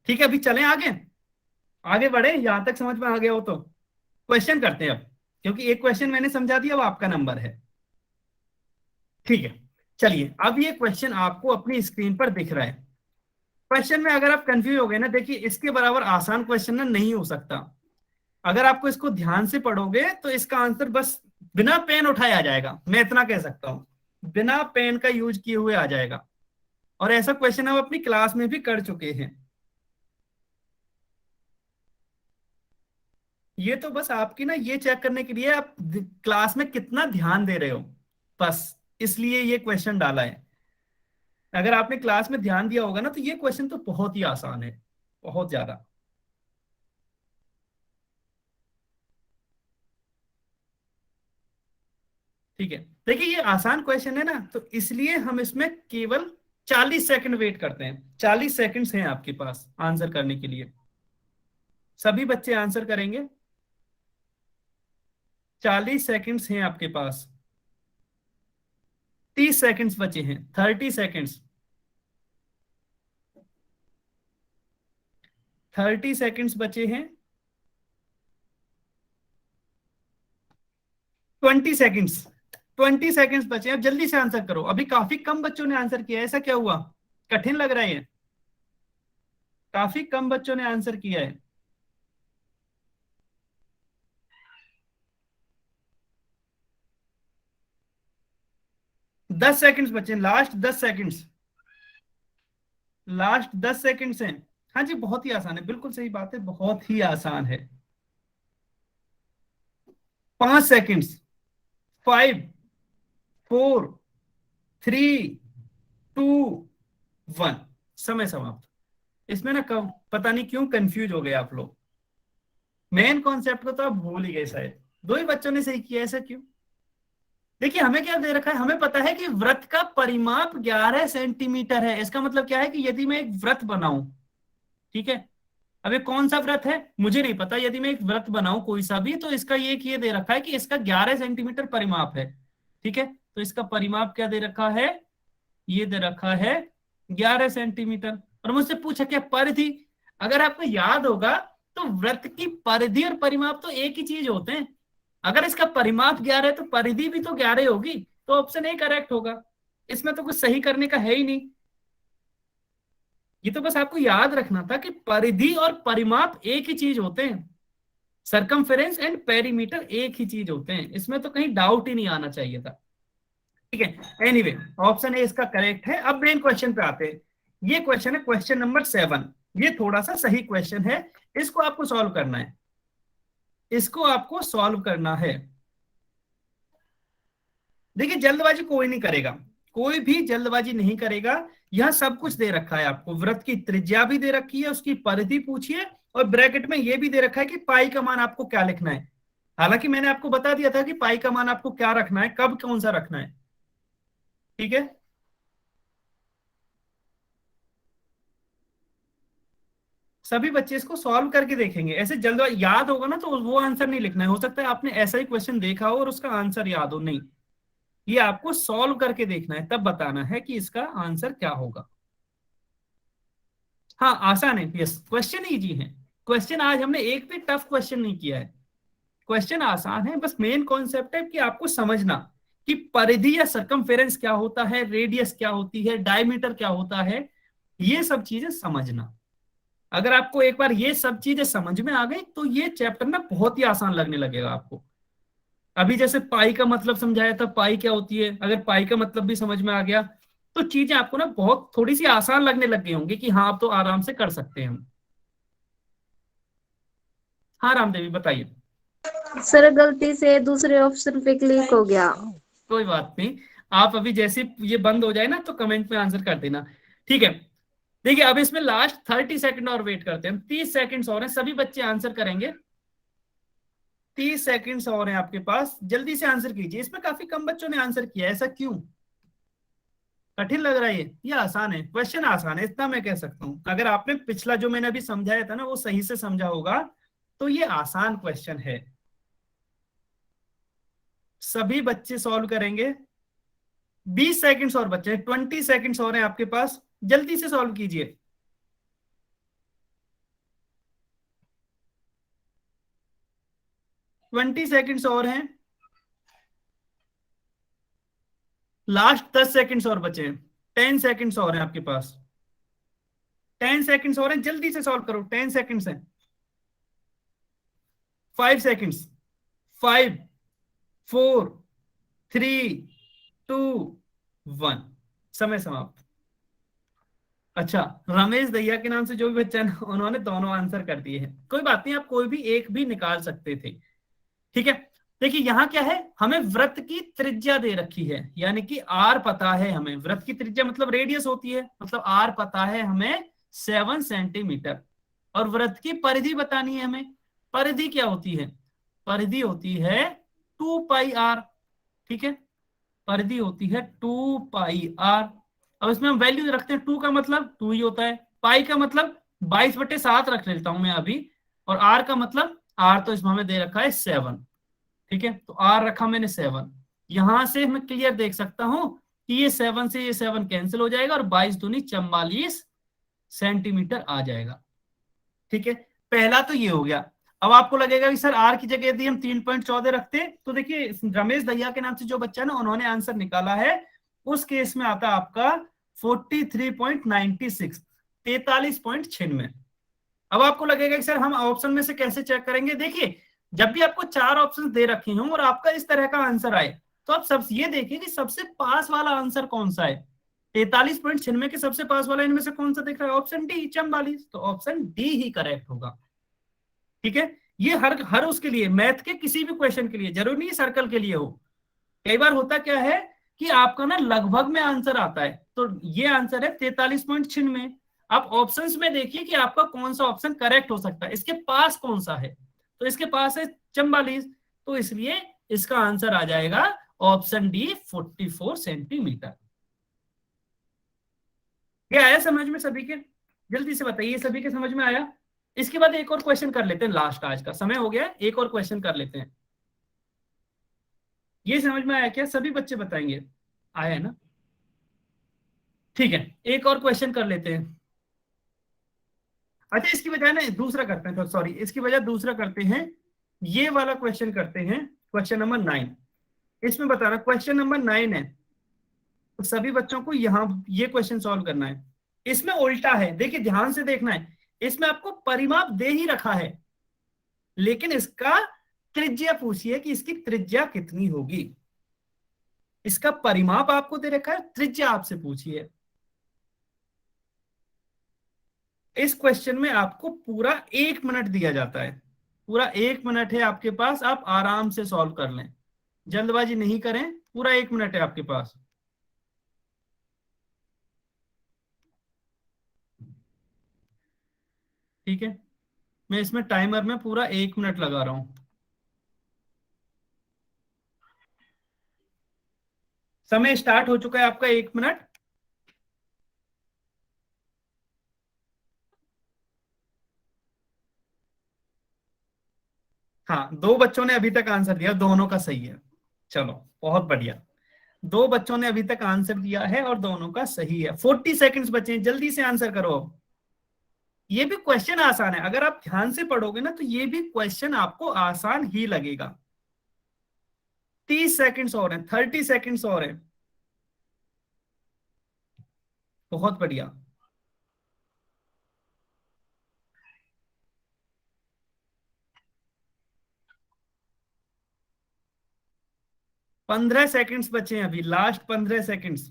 ठीक है, अभी चलें आगे, आगे बढ़े, यहां तक समझ में आ गया हो तो क्वेश्चन करते हैं अब, क्योंकि एक क्वेश्चन मैंने समझा दिया, अब आपका नंबर है। ठीक है, चलिए, अब ये क्वेश्चन आपको अपनी स्क्रीन पर दिख रहा है। क्वेश्चन में अगर आप कंफ्यूज हो गए ना, देखिए इसके बराबर आसान क्वेश्चन ना नहीं हो सकता। अगर आपको इसको ध्यान से पढ़ोगे तो इसका आंसर बस बिना पेन उठाए आ जाएगा, मैं इतना कह सकता हूं, बिना पेन का यूज किए हुए आ जाएगा। और ऐसा क्वेश्चन हम अपनी क्लास में भी कर चुके हैं। ये तो बस आपकी ना ये चेक करने के लिए आप क्लास में कितना ध्यान दे रहे हो, बस इसलिए ये क्वेश्चन डाला है। अगर आपने क्लास में ध्यान दिया होगा ना तो ये क्वेश्चन तो बहुत ही आसान है, बहुत ज्यादा। ठीक है, देखिए ये आसान क्वेश्चन है ना, तो इसलिए हम इसमें केवल 40 सेकंड वेट करते हैं। 40 सेकंड्स हैं आपके पास आंसर करने के लिए, सभी बच्चे आंसर करेंगे। 40 सेकंड्स हैं आपके पास, 30 सेकंड्स बचे हैं, 30 सेकंड्स, 30 सेकंड्स बचे हैं, 20 सेकंड्स, 20 सेकंड्स बचे हैं। अब जल्दी से आंसर करो, अभी काफी कम बच्चों ने आंसर किया है, ऐसा क्या हुआ? कठिन लग रहा है ये? काफी कम बच्चों ने आंसर किया है। दस सेकंड्स बचे, लास्ट 10 सेकंड्स, लास्ट 10 सेकंड्स हैं। हाँ जी, बहुत ही आसान है, बिल्कुल सही बात है, बहुत ही आसान है। 5 सेकंड्स, 5 4 3 2 1, समय समाप्त। इसमें ना पता नहीं क्यों कंफ्यूज हो गए आप लोग, मेन कॉन्सेप्ट को तो आप भूल ही गए शायद। 2 ही बच्चों ने सही किया, ऐसा क्यों? देखिए हमें क्या दे रखा है, हमें पता है कि वृत्त का परिमाप 11 सेंटीमीटर है। इसका मतलब क्या है कि यदि मैं एक वृत्त बनाऊं, ठीक है, अब ये कौन सा वृत्त है मुझे नहीं पता, यदि मैं एक वृत्त बनाऊं कोई सा भी, तो इसका ये दे रखा है कि इसका 11 सेंटीमीटर परिमाप है। ठीक है, तो इसका परिमाप क्या दे रखा है? ये दे रखा है 11 सेंटीमीटर। और मुझसे पूछा क्या परिधि? अगर आपको याद होगा तो वृत्त की परिधि और परिमाप तो एक ही चीज होते हैं। अगर इसका परिमाप 11 है तो परिधि भी तो 11 होगी, तो ऑप्शन ए करेक्ट होगा। इसमें तो कुछ सही करने का है ही नहीं। ये तो बस आपको याद रखना था कि परिधि और परिमाप एक ही चीज होते हैं, सरकमफेरेंस एंड पेरीमीटर एक ही चीज होते हैं, इसमें तो कहीं डाउट ही नहीं आना चाहिए था। ठीक है, एनीवे ऑप्शन ए इसका करेक्ट है। अब मेन क्वेश्चन पे आते हैं। ये क्वेश्चन है क्वेश्चन नंबर 7। ये थोड़ा सा सही क्वेश्चन है, इसको आपको सॉल्व करना है, इसको आपको सॉल्व करना है। देखिए जल्दबाजी कोई नहीं करेगा, कोई भी जल्दबाजी नहीं करेगा। यह सब कुछ दे रखा है आपको, वृत्त की त्रिज्या भी दे रखी है, उसकी परिधि पूछिए, और ब्रैकेट में यह भी दे रखा है कि पाई का मान आपको क्या लिखना है। हालांकि मैंने आपको बता दिया था कि पाई का मान आपको क्या रखना है, कब कौन सा रखना है। ठीक है, सभी बच्चे इसको सॉल्व करके देखेंगे। ऐसे जल्दबाजी याद होगा ना तो वो आंसर नहीं लिखना है, हो सकता है आपने ऐसा ही क्वेश्चन देखा हो और उसका आंसर याद हो, नहीं, ये आपको सॉल्व करके देखना है, तब बताना है कि इसका आंसर क्या होगा। हाँ आसान है, यस, क्वेश्चन इजी है। क्वेश्चन आज हमने एक भी टफ क्वेश्चन नहीं किया है, क्वेश्चन आसान है। बस मेन कॉन्सेप्ट है कि आपको समझना कि परिधि या सरकमफेरेंस क्या होता है, रेडियस क्या होती है, डायमीटर क्या होता है, ये सब चीजें समझना। अगर आपको एक बार ये सब चीजें समझ में आ गई तो ये चैप्टर ना बहुत ही आसान लगने लगेगा आपको। अभी जैसे पाई का मतलब समझाया था, पाई क्या होती है, अगर पाई का मतलब भी समझ में आ गया तो चीजें आपको ना बहुत थोड़ी सी आसान लगने लग गई होंगी कि हाँ आप तो आराम से कर सकते हैं हम। हाँ रामदेवी बताइए। सर गलती से दूसरे ऑप्शन पे क्लिक हो गया। कोई बात नहीं, आप अभी जैसे ये बंद हो जाए ना तो कमेंट में आंसर कर देना, ठीक है। देखिए अब इसमें लास्ट 30 सेकंड और वेट करते हैं, 30 सेकंड्स और हैं, सभी बच्चे आंसर करेंगे। 30 सेकंड्स और हैं आपके पास, जल्दी से आंसर कीजिए। इसमें काफी कम बच्चों ने आंसर किया, ऐसा क्यों? कठिन लग रहा है ये आसान है, क्वेश्चन आसान है, इतना मैं कह सकता हूं। अगर आपने पिछला जो मैंने अभी समझाया था ना वो सही से समझा होगा तो ये आसान क्वेश्चन है। सभी बच्चे सॉल्व करेंगे। 20 सेकंड्स और बचे हैं, 20 सेकंड्स और हैं आपके पास, जल्दी से सॉल्व कीजिए। ट्वेंटी सेकंड्स और हैं, लास्ट 10 सेकंड्स और बचे हैं, 10 सेकंड्स और हैं आपके पास, 10 सेकंड्स और हैं, जल्दी से सॉल्व करो, 10 सेकंड्स हैं। 5 सेकंड्स, 5 4 3 2 1, समय समाप्त। अच्छा, रमेश दहिया के नाम से जो भी बच्चा है ना, उन्होंने दोनों आंसर कर दिए हैं। कोई बात नहीं, आप कोई भी एक भी निकाल सकते थे, ठीक है। देखिए यहां क्या है, हमें वृत्त की त्रिज्या दे रखी है, यानी कि आर पता है हमें, वृत्त की त्रिज्या मतलब रेडियस होती है, मतलब आर पता है हमें 7 सेंटीमीटर, और वृत्त की परिधि बतानी है हमें। परिधि क्या होती है? परिधि होती है 2 पाई आर, ठीक है, परिधि होती है 2 पाई आर। अब इसमें हम वैल्यू रखते हैं, 2 का मतलब 2 ही होता है, पाई का मतलब 22/7 रख लेता हूं मैं अभी, और आर का मतलब, आर तो इसमें हमें दे रखा है 7, ठीक है, तो आर रखा मैंने 7। यहां से मैं क्लियर देख सकता हूं कि ये 7 से ये 7 कैंसिल हो जाएगा और 22 दूनी 44 सेंटीमीटर आ जाएगा, ठीक है। पहला तो ये हो गया। अब आपको लगेगा कि सर आर की जगह यदि हम 3.14 रखते, तो देखिए रमेश दहिया के नाम से जो बच्चा है ना, उन्होंने आंसर निकाला है, उस केस में आता आपका 43.96, 43.96। अब आपको लगेगा कि सर हम ऑप्शन में से कैसे चेक करेंगे? देखिए जब भी आपको 4 ऑप्शन दे रखे हों और आपका इस तरह का आंसर आए, तो आप सब ये देखिए कि सबसे पास वाला आंसर कौन सा है। 43.96 के सबसे पास वाला इनमें से कौन सा दिख रहा है? ऑप्शन डी, 44, तो ऑप्शन डी ही करेक्ट होगा, ठीक है। ये हर उसके लिए, मैथ के किसी भी क्वेश्चन के लिए, जरूरी नहीं सर्कल के लिए हो। कई बार होता क्या है कि आपका ना लगभग में आंसर आता है, तो ये आंसर है 43.96। आप ऑप्शंस में देखिए कि आपका कौन सा ऑप्शन करेक्ट हो सकता है, इसके पास कौन सा है, तो इसके पास है 44, तो इसलिए इसका आंसर आ जाएगा ऑप्शन डी, 44 सेंटीमीटर। ये आया समझ में सभी के? जल्दी से बताइए, सभी के समझ में आया? इसके बाद एक और क्वेश्चन कर लेते हैं, लास्ट, आज का समय हो गया, एक और क्वेश्चन कर लेते हैं। ये समझ में आया क्या? सभी बच्चे बताएंगे आया है ना? ठीक है, एक और क्वेश्चन कर लेते हैं। अच्छा इसकी बजाय ना दूसरा करते हैं, सॉरी, इसकी बजाय दूसरा करते हैं, ये वाला क्वेश्चन करते हैं, क्वेश्चन नंबर 9। इसमें बताना, क्वेश्चन नंबर 9 है, तो सभी बच्चों को यहां ये क्वेश्चन सॉल्व करना है। इसमें उल्टा है, देखिए ध्यान से देखना है, इसमें आपको परिमाप दे ही रखा है, लेकिन इसका त्रिज्या पूछिए कि इसकी त्रिज्या कितनी होगी। इसका परिमाप आपको दे रखा है, त्रिज्या आपसे पूछिए। इस क्वेश्चन में आपको पूरा 1 मिनट दिया जाता है, पूरा 1 मिनट है आपके पास, आप आराम से सॉल्व कर लें, जल्दबाजी नहीं करें, पूरा 1 मिनट है आपके पास। ठीक है, मैं इसमें टाइमर में पूरा 1 मिनट लगा रहा हूं। समय स्टार्ट हो चुका है आपका, 1 मिनट। हाँ, 2 बच्चों ने अभी तक आंसर दिया, दोनों का सही है, चलो बहुत बढ़िया। 2 बच्चों ने अभी तक आंसर दिया है और दोनों का सही है। 40 सेकंड्स बचे हैं, जल्दी से आंसर करो। ये भी क्वेश्चन आसान है, अगर आप ध्यान से पढ़ोगे ना तो ये भी क्वेश्चन आपको आसान ही लगेगा। 30 सेकंड्स और हैं, 30 सेकंड्स और हैं। बहुत बढ़िया। पंद्रह सेकंड्स बचे हैं अभी, लास्ट 15 सेकंड्स।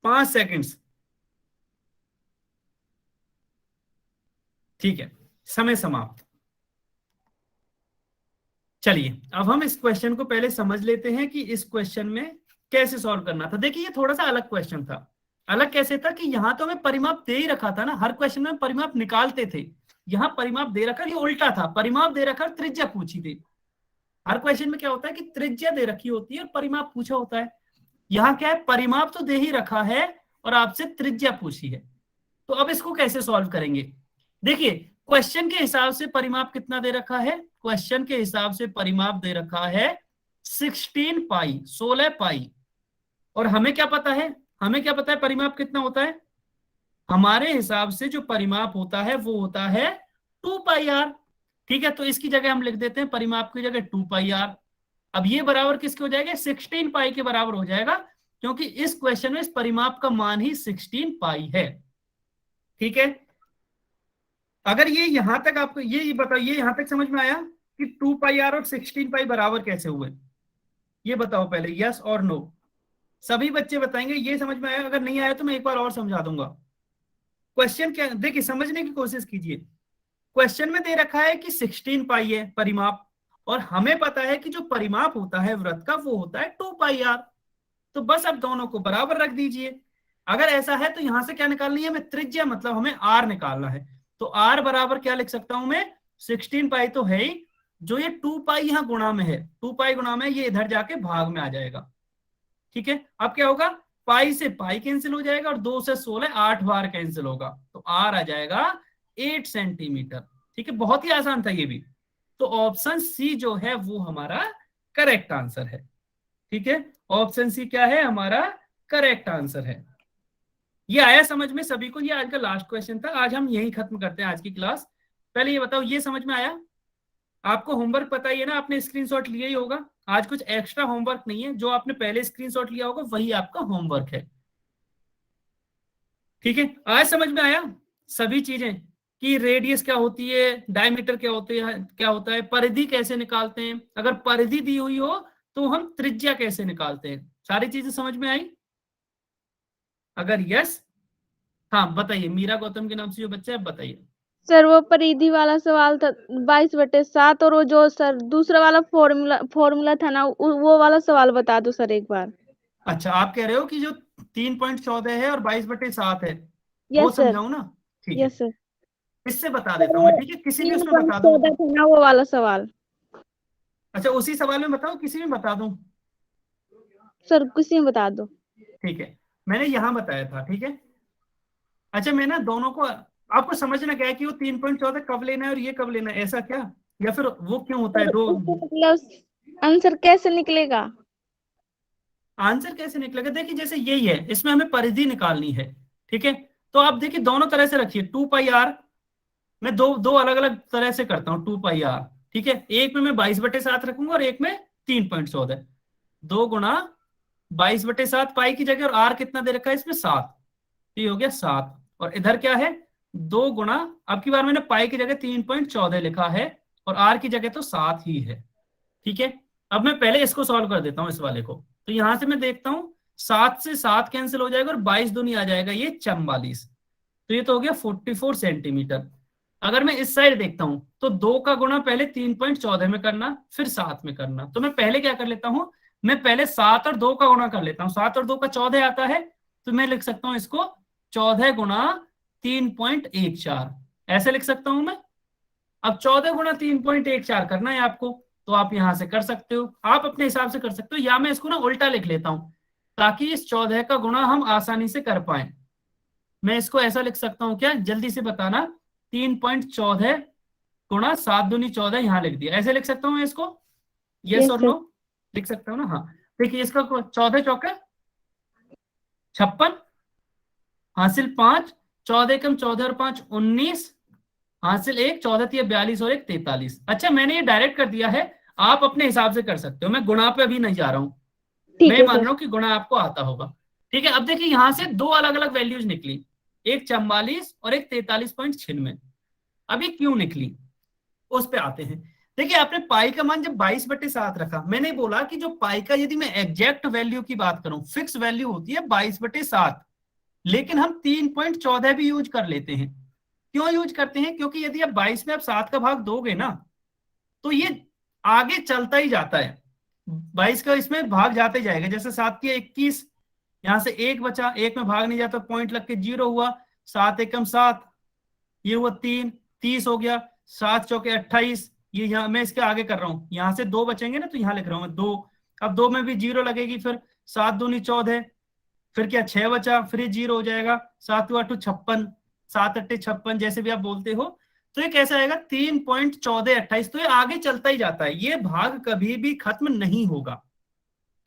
पांच सेकंड्स। ठीक है, समय समाप्त। चलिए अब हम इस क्वेश्चन को पहले समझ लेते हैं कि इस क्वेश्चन में कैसे सॉल्व करना था। देखिए ये थोड़ा सा अलग क्वेश्चन था। अलग कैसे था कि यहां तो हमें परिमाप दे ही रखा था ना, हर क्वेश्चन में परिमाप निकालते थे। यहां परिमाप दे रखा, ये उल्टा था, परिमाप दे रखा, त्रिज्या पूछी थी। हर क्वेश्चन में क्या होता है कि त्रिज्या दे रखी होती है और परिमाप पूछा होता है। यहाँ क्या है, परिमाप तो दे ही रखा है और आपसे त्रिज्या पूछी है। तो अब इसको कैसे सॉल्व करेंगे? देखिए क्वेश्चन के हिसाब से परिमाप कितना दे रखा है, क्वेश्चन के हिसाब से परिमाप दे रखा है 16 पाई, 16 पाई। और हमें क्या पता है, हमें क्या पता है परिमाप कितना होता है? हमारे हिसाब से जो परिमाप होता है वो होता है 2 पाई आर। ठीक है, तो इसकी जगह हम लिख देते हैं परिमाप की जगह 2 पाई आर। अब ये बराबर किसके हो जाएगा, 16 पाई के बराबर हो जाएगा, क्योंकि इस क्वेश्चन में इस परिमाप का मान ही 16 पाई है। ठीक है, अगर ये यहां तक आपको ये बताओ, ये यहां तक समझ में आया कि 2 पाई आर और 16 पाई बराबर कैसे हुए? ये बताओ पहले, यस और नो। सभी बच्चे बताएंगे ये समझ में आया। अगर नहीं आया तो मैं एक बार और समझा दूंगा। क्वेश्चन क्या, देखिए समझने की कोशिश कीजिए। क्वेश्चन में दे रखा है कि 16 पाई है परिमाप, और हमें पता है कि जो परिमाप होता है वृत्त का वो होता है 2 पाई आर। तो बस अब दोनों को बराबर रख दीजिए। अगर ऐसा है तो यहां से क्या निकालनी है, हमें त्रिज्या, मतलब हमें आर निकालना है। तो आर बराबर क्या लिख सकता हूं मैं, 16 पाई तो है ही, जो ये 2 पाई यहाँ गुणा में है, 2 पाई गुणा में, ये इधर जाके भाग में आ जाएगा। ठीक है, अब क्या होगा, पाई से पाई कैंसिल हो जाएगा और 2 से 16 8 बार कैंसिल होगा, तो आर आ जाएगा 8 सेंटीमीटर। ठीक है, बहुत ही आसान था ये भी। तो ऑप्शन सी जो है वो हमारा करेक्ट आंसर है। ठीक है, ऑप्शन सी क्या है, हमारा करेक्ट आंसर है। ये आया समझ में सभी को? ये आज का लास्ट क्वेश्चन था, आज हम यही खत्म करते हैं आज की क्लास। पहले ये बताओ, ये समझ में आया? आपको होमवर्क पता ही है ना, आपने स्क्रीनशॉट लिया ही होगा। आज कुछ एक्स्ट्रा होमवर्क नहीं है, जो आपने पहले स्क्रीनशॉट लिया होगा वही आपका होमवर्क है। ठीक है, आज समझ में आया सभी चीजें कि रेडियस क्या होती है, डायमीटर क्या होते हैं, क्या होता है, परिधि कैसे निकालते हैं, अगर परिधि दी हुई हो तो हम त्रिज्या कैसे निकालते हैं, सारी चीजें समझ में आई? अगर यस, हाँ बताइए, मीरा गौतम के नाम से जो बच्चा है बताइए। सर वो परिधि वाला सवाल था 22/7, और वो जो सर दूसरा वाला फॉर्मूला था ना, वो वाला सवाल बता दो सर एक बार। अच्छा, आप कह रहे हो कि जो 3.14 है और 22/7 है, वो यस सर, समझाऊं ना? ठीक है, यस सर। इससे बता देता हूँ मैं। ठीक है, किसी भी उसमें बता दूं। 3.14 था ना वो वाला सवाल। अच्छा, उसी सवाल में बताओ, किसी में बता दूं? सर किसी में बता दो। ठीक है, मैंने यहां बताया था। ठीक है, अच्छा मैं ना दोनों को, आपको समझना क्या है कि वो 3.14 कब लेना है और ये कब लेना है, ऐसा क्या, या फिर वो क्यों होता है दो? मतलब आंसर कैसे निकलेगा? आंसर कैसे निकलेगा, देखिए जैसे यही है, इसमें हमें परिधि निकालनी है। ठीक है, तो आप देखिए दोनों तरह से रखिए, 2 पाई आर, मैं दो दो अलग अलग तरह से करता हूँ 2 पाई आर। ठीक है, एक में मैं 22/7 रखूंगा और एक में 3.14, 2 गुणा 22/7 पाई की जगह, और आर कितना दे रखा है इसमें 7, ये हो गया 7, और इधर क्या है 2 गुणा, अब की बार मैंने पाई की जगह 3.14 लिखा है और आर की जगह तो 7 ही है। ठीक है, अब मैं पहले इसको सॉल्व कर देता हूं इस वाले को। तो यहां से मैं देखता हूं 7 से 7 कैंसिल हो जाएगा और 22 दूनी आ जाएगा ये 44। तो ये तो हो गया 44 सेंटीमीटर। अगर मैं इस साइड देखता हूं तो 2 का गुणा पहले 3.14 में करना, फिर 7 में करना। तो मैं पहले क्या कर लेता हूं, मैं पहले 7 और 2 का गुणा कर लेता हूं। 7 और 2 का 14 आता है, तो मैं लिख सकता हूं इसको 14 गुणा 3.14, ऐसे लिख सकता हूं मैं। अब 14 गुणा 3.14 करना है आपको, तो आप यहां से कर सकते हो, आप अपने हिसाब से कर सकते हो, या मैं इसको ना उल्टा लिख लेता हूं ताकि इस 14 का गुणा हम आसानी से कर पाए। मैं इसको ऐसा लिख सकता हूं क्या, जल्दी से बताना, 3.14 गुणा 7 दूनी 14, यहां लिख दिया, ऐसे लिख सकता हूं मैं इसको, यस Yes, और sir. नो, लिख सकता हूं ना। हाँ देखिए, इसका 14 चौके 56, हासिल 5, 14 कम 14 और 5 19, हासिल 1, 14 तिया 42 और 1 43। अच्छा मैंने ये डायरेक्ट कर दिया है, आप अपने हिसाब से कर सकते हो, मैं गुणा पे अभी नहीं जा रहा हूं, ठीक मैं है मान सर। रहा हूं कि गुणा आपको आता होगा। ठीक है, अब देखिए यहां से दो अलग अलग वैल्यूज निकली, एक 44 और एक 43.96। अभी क्यों निकली उस पे आते हैं। देखिए आपने पाई का मान जब 22/7 रखा, मैंने बोला कि जो पाई का यदि मैं एग्जैक्ट वैल्यू की बात करूं, फिक्स वैल्यू होती है 22/7, लेकिन हम 3.14 भी यूज कर लेते हैं। क्यों यूज करते हैं, क्योंकि यदि आप 22 में आप 7 का भाग दोगे ना, तो ये आगे चलता ही जाता है, 22 का इसमें भाग जाते जाएगा। जैसे 7 की 21, यहां से 1 बचा, 1 में भाग नहीं जाता, पॉइंट लग के 0 हुआ, 7 एकम 7, ये हुआ 3, 30 हो गया, 7 चौके 28, ये यहाँ मैं इसके आगे कर रहा हूं, यहां से 2 बचेंगे ना, तो यहां लिख रहा हूं मैं 2। अब 2 में भी 0 लगेगी, फिर 7 दूनी 14, फिर क्या 6 बचा, फिर ये 0 हो जाएगा, 7 8 56, 7 8 56, जैसे भी आप बोलते हो। तो ये कैसा आएगा, 3.1428। तो ये आगे चलता ही जाता है, ये भाग कभी भी खत्म नहीं होगा।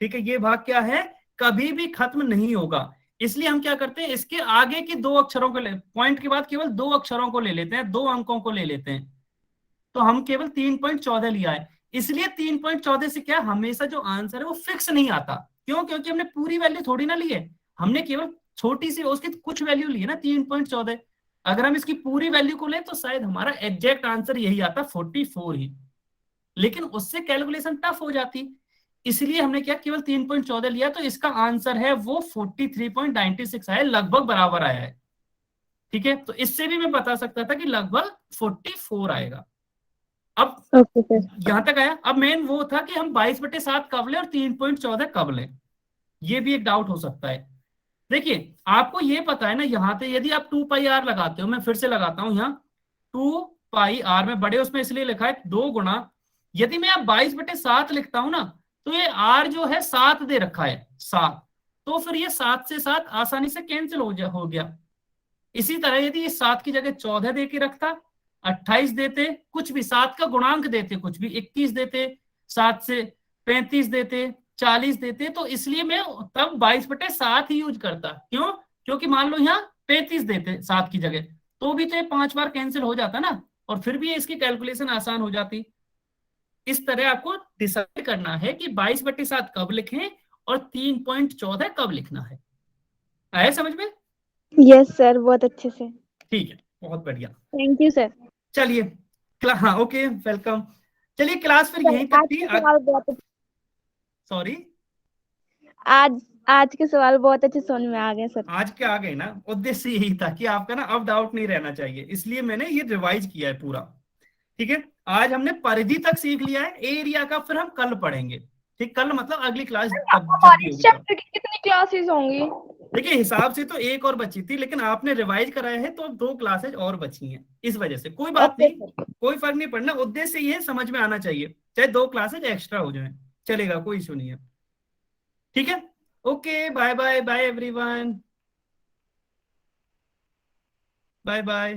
ठीक है, ये भाग क्या है, कभी भी खत्म नहीं होगा। इसलिए हम क्या करते हैं, इसके आगे की 2 अक्षरों को पॉइंट के बाद केवल 2 अक्षरों को ले लेते हैं, 2 अंकों को ले लेते हैं। तो हम केवल 3.14 लिया है, इसलिए 3.14 से क्या, हमेशा जो आंसर है वो फिक्स नहीं आता। क्यों, क्योंकि हमने पूरी वैल्यू थोड़ी ना ली है, हमने केवल छोटी सी उसकी कुछ वैल्यू ली है ना, 3.14। अगर हम इसकी पूरी वैल्यू को लें तो शायद हमारा एग्जैक्ट आंसर यही आता, 44 ही, लेकिन उससे कैलकुलेशन टफ हो जाती, इसलिए हमने क्या केवल 3.14 लिया। तो इसका आंसर है वो 43.96 आया, लगभग बराबर आया है। ठीक है, तो इससे भी मैं बता सकता था कि लगभग 44 आएगा। अब ओके सर। यहां तक आया। अब मेन वो था कि हम 22/7 कब लें और 3.14 कब लें, ये भी एक डाउट हो सकता है। देखिए आपको ये पता है ना, यहां पे यदि आप 2πr लगाते हो, मैं फिर से लगाता हूं यहाँ 2πr में बड़े उसमें इसलिए लिखा है 2 गुणा, यदि मैं आप 22/7 लिखता हूं ना, तो ये r जो है 7 दे रखा है, 7, तो फिर ये 7 से 7 आसानी से कैंसिल हो गया। इसी तरह यदि ये 7 की जगह 14 दे के रखता, 28 देते, कुछ भी 7 का गुणांक देते, कुछ भी 21 देते, 7 से 35 देते, 40 देते, तो इसलिए मैं तब 22/7 ही यूज करता। क्यों, क्योंकि मान लो यहाँ 35 देते 7 की जगह, तो भी तो ये 5 बार कैंसिल हो जाता ना, और फिर भी इसकी कैलकुलेशन आसान हो जाती। इस तरह आपको डिसाइड करना है कि 22/7 कब लिखें और 3.14 कब लिखना है। आया समझ में? यस सर, बहुत अच्छे से। ठीक है, बहुत बढ़िया। Thank you sir. चलिए हाँ ओके, वेलकम। चलिए क्लास फिर सर यहीं तक आज थी। के सवाल बहुत सॉरी, आज के सवाल बहुत अच्छे समझ में आ गए सर। आज के आ गए ना, उद्देश्य यही था कि आपका ना अब डाउट नहीं रहना चाहिए, इसलिए मैंने ये रिवाइज किया है पूरा। ठीक है, आज हमने परिधि तक सीख लिया है, एरिया का फिर हम कल पढ़ेंगे। ठीक, कल मतलब अगली क्लास तब जब भी हमारी इस होगी तब। चैप्टर की कितनी क्लासेस होंगी? देखिए हिसाब से तो एक और बची थी, लेकिन आपने रिवाइज कराया है तो अब 2 क्लासेज और बची हैं, इस वजह से कोई बात ओके नहीं, कोई फर्क नहीं पड़ना, उद्देश्य ये समझ में आना चाहिए, चाहे 2 क्लासेज एक्स्ट्रा हो जाए, चलेगा, कोई इशू नहीं है। ठीक है, okay, bye bye bye everyone, bye bye.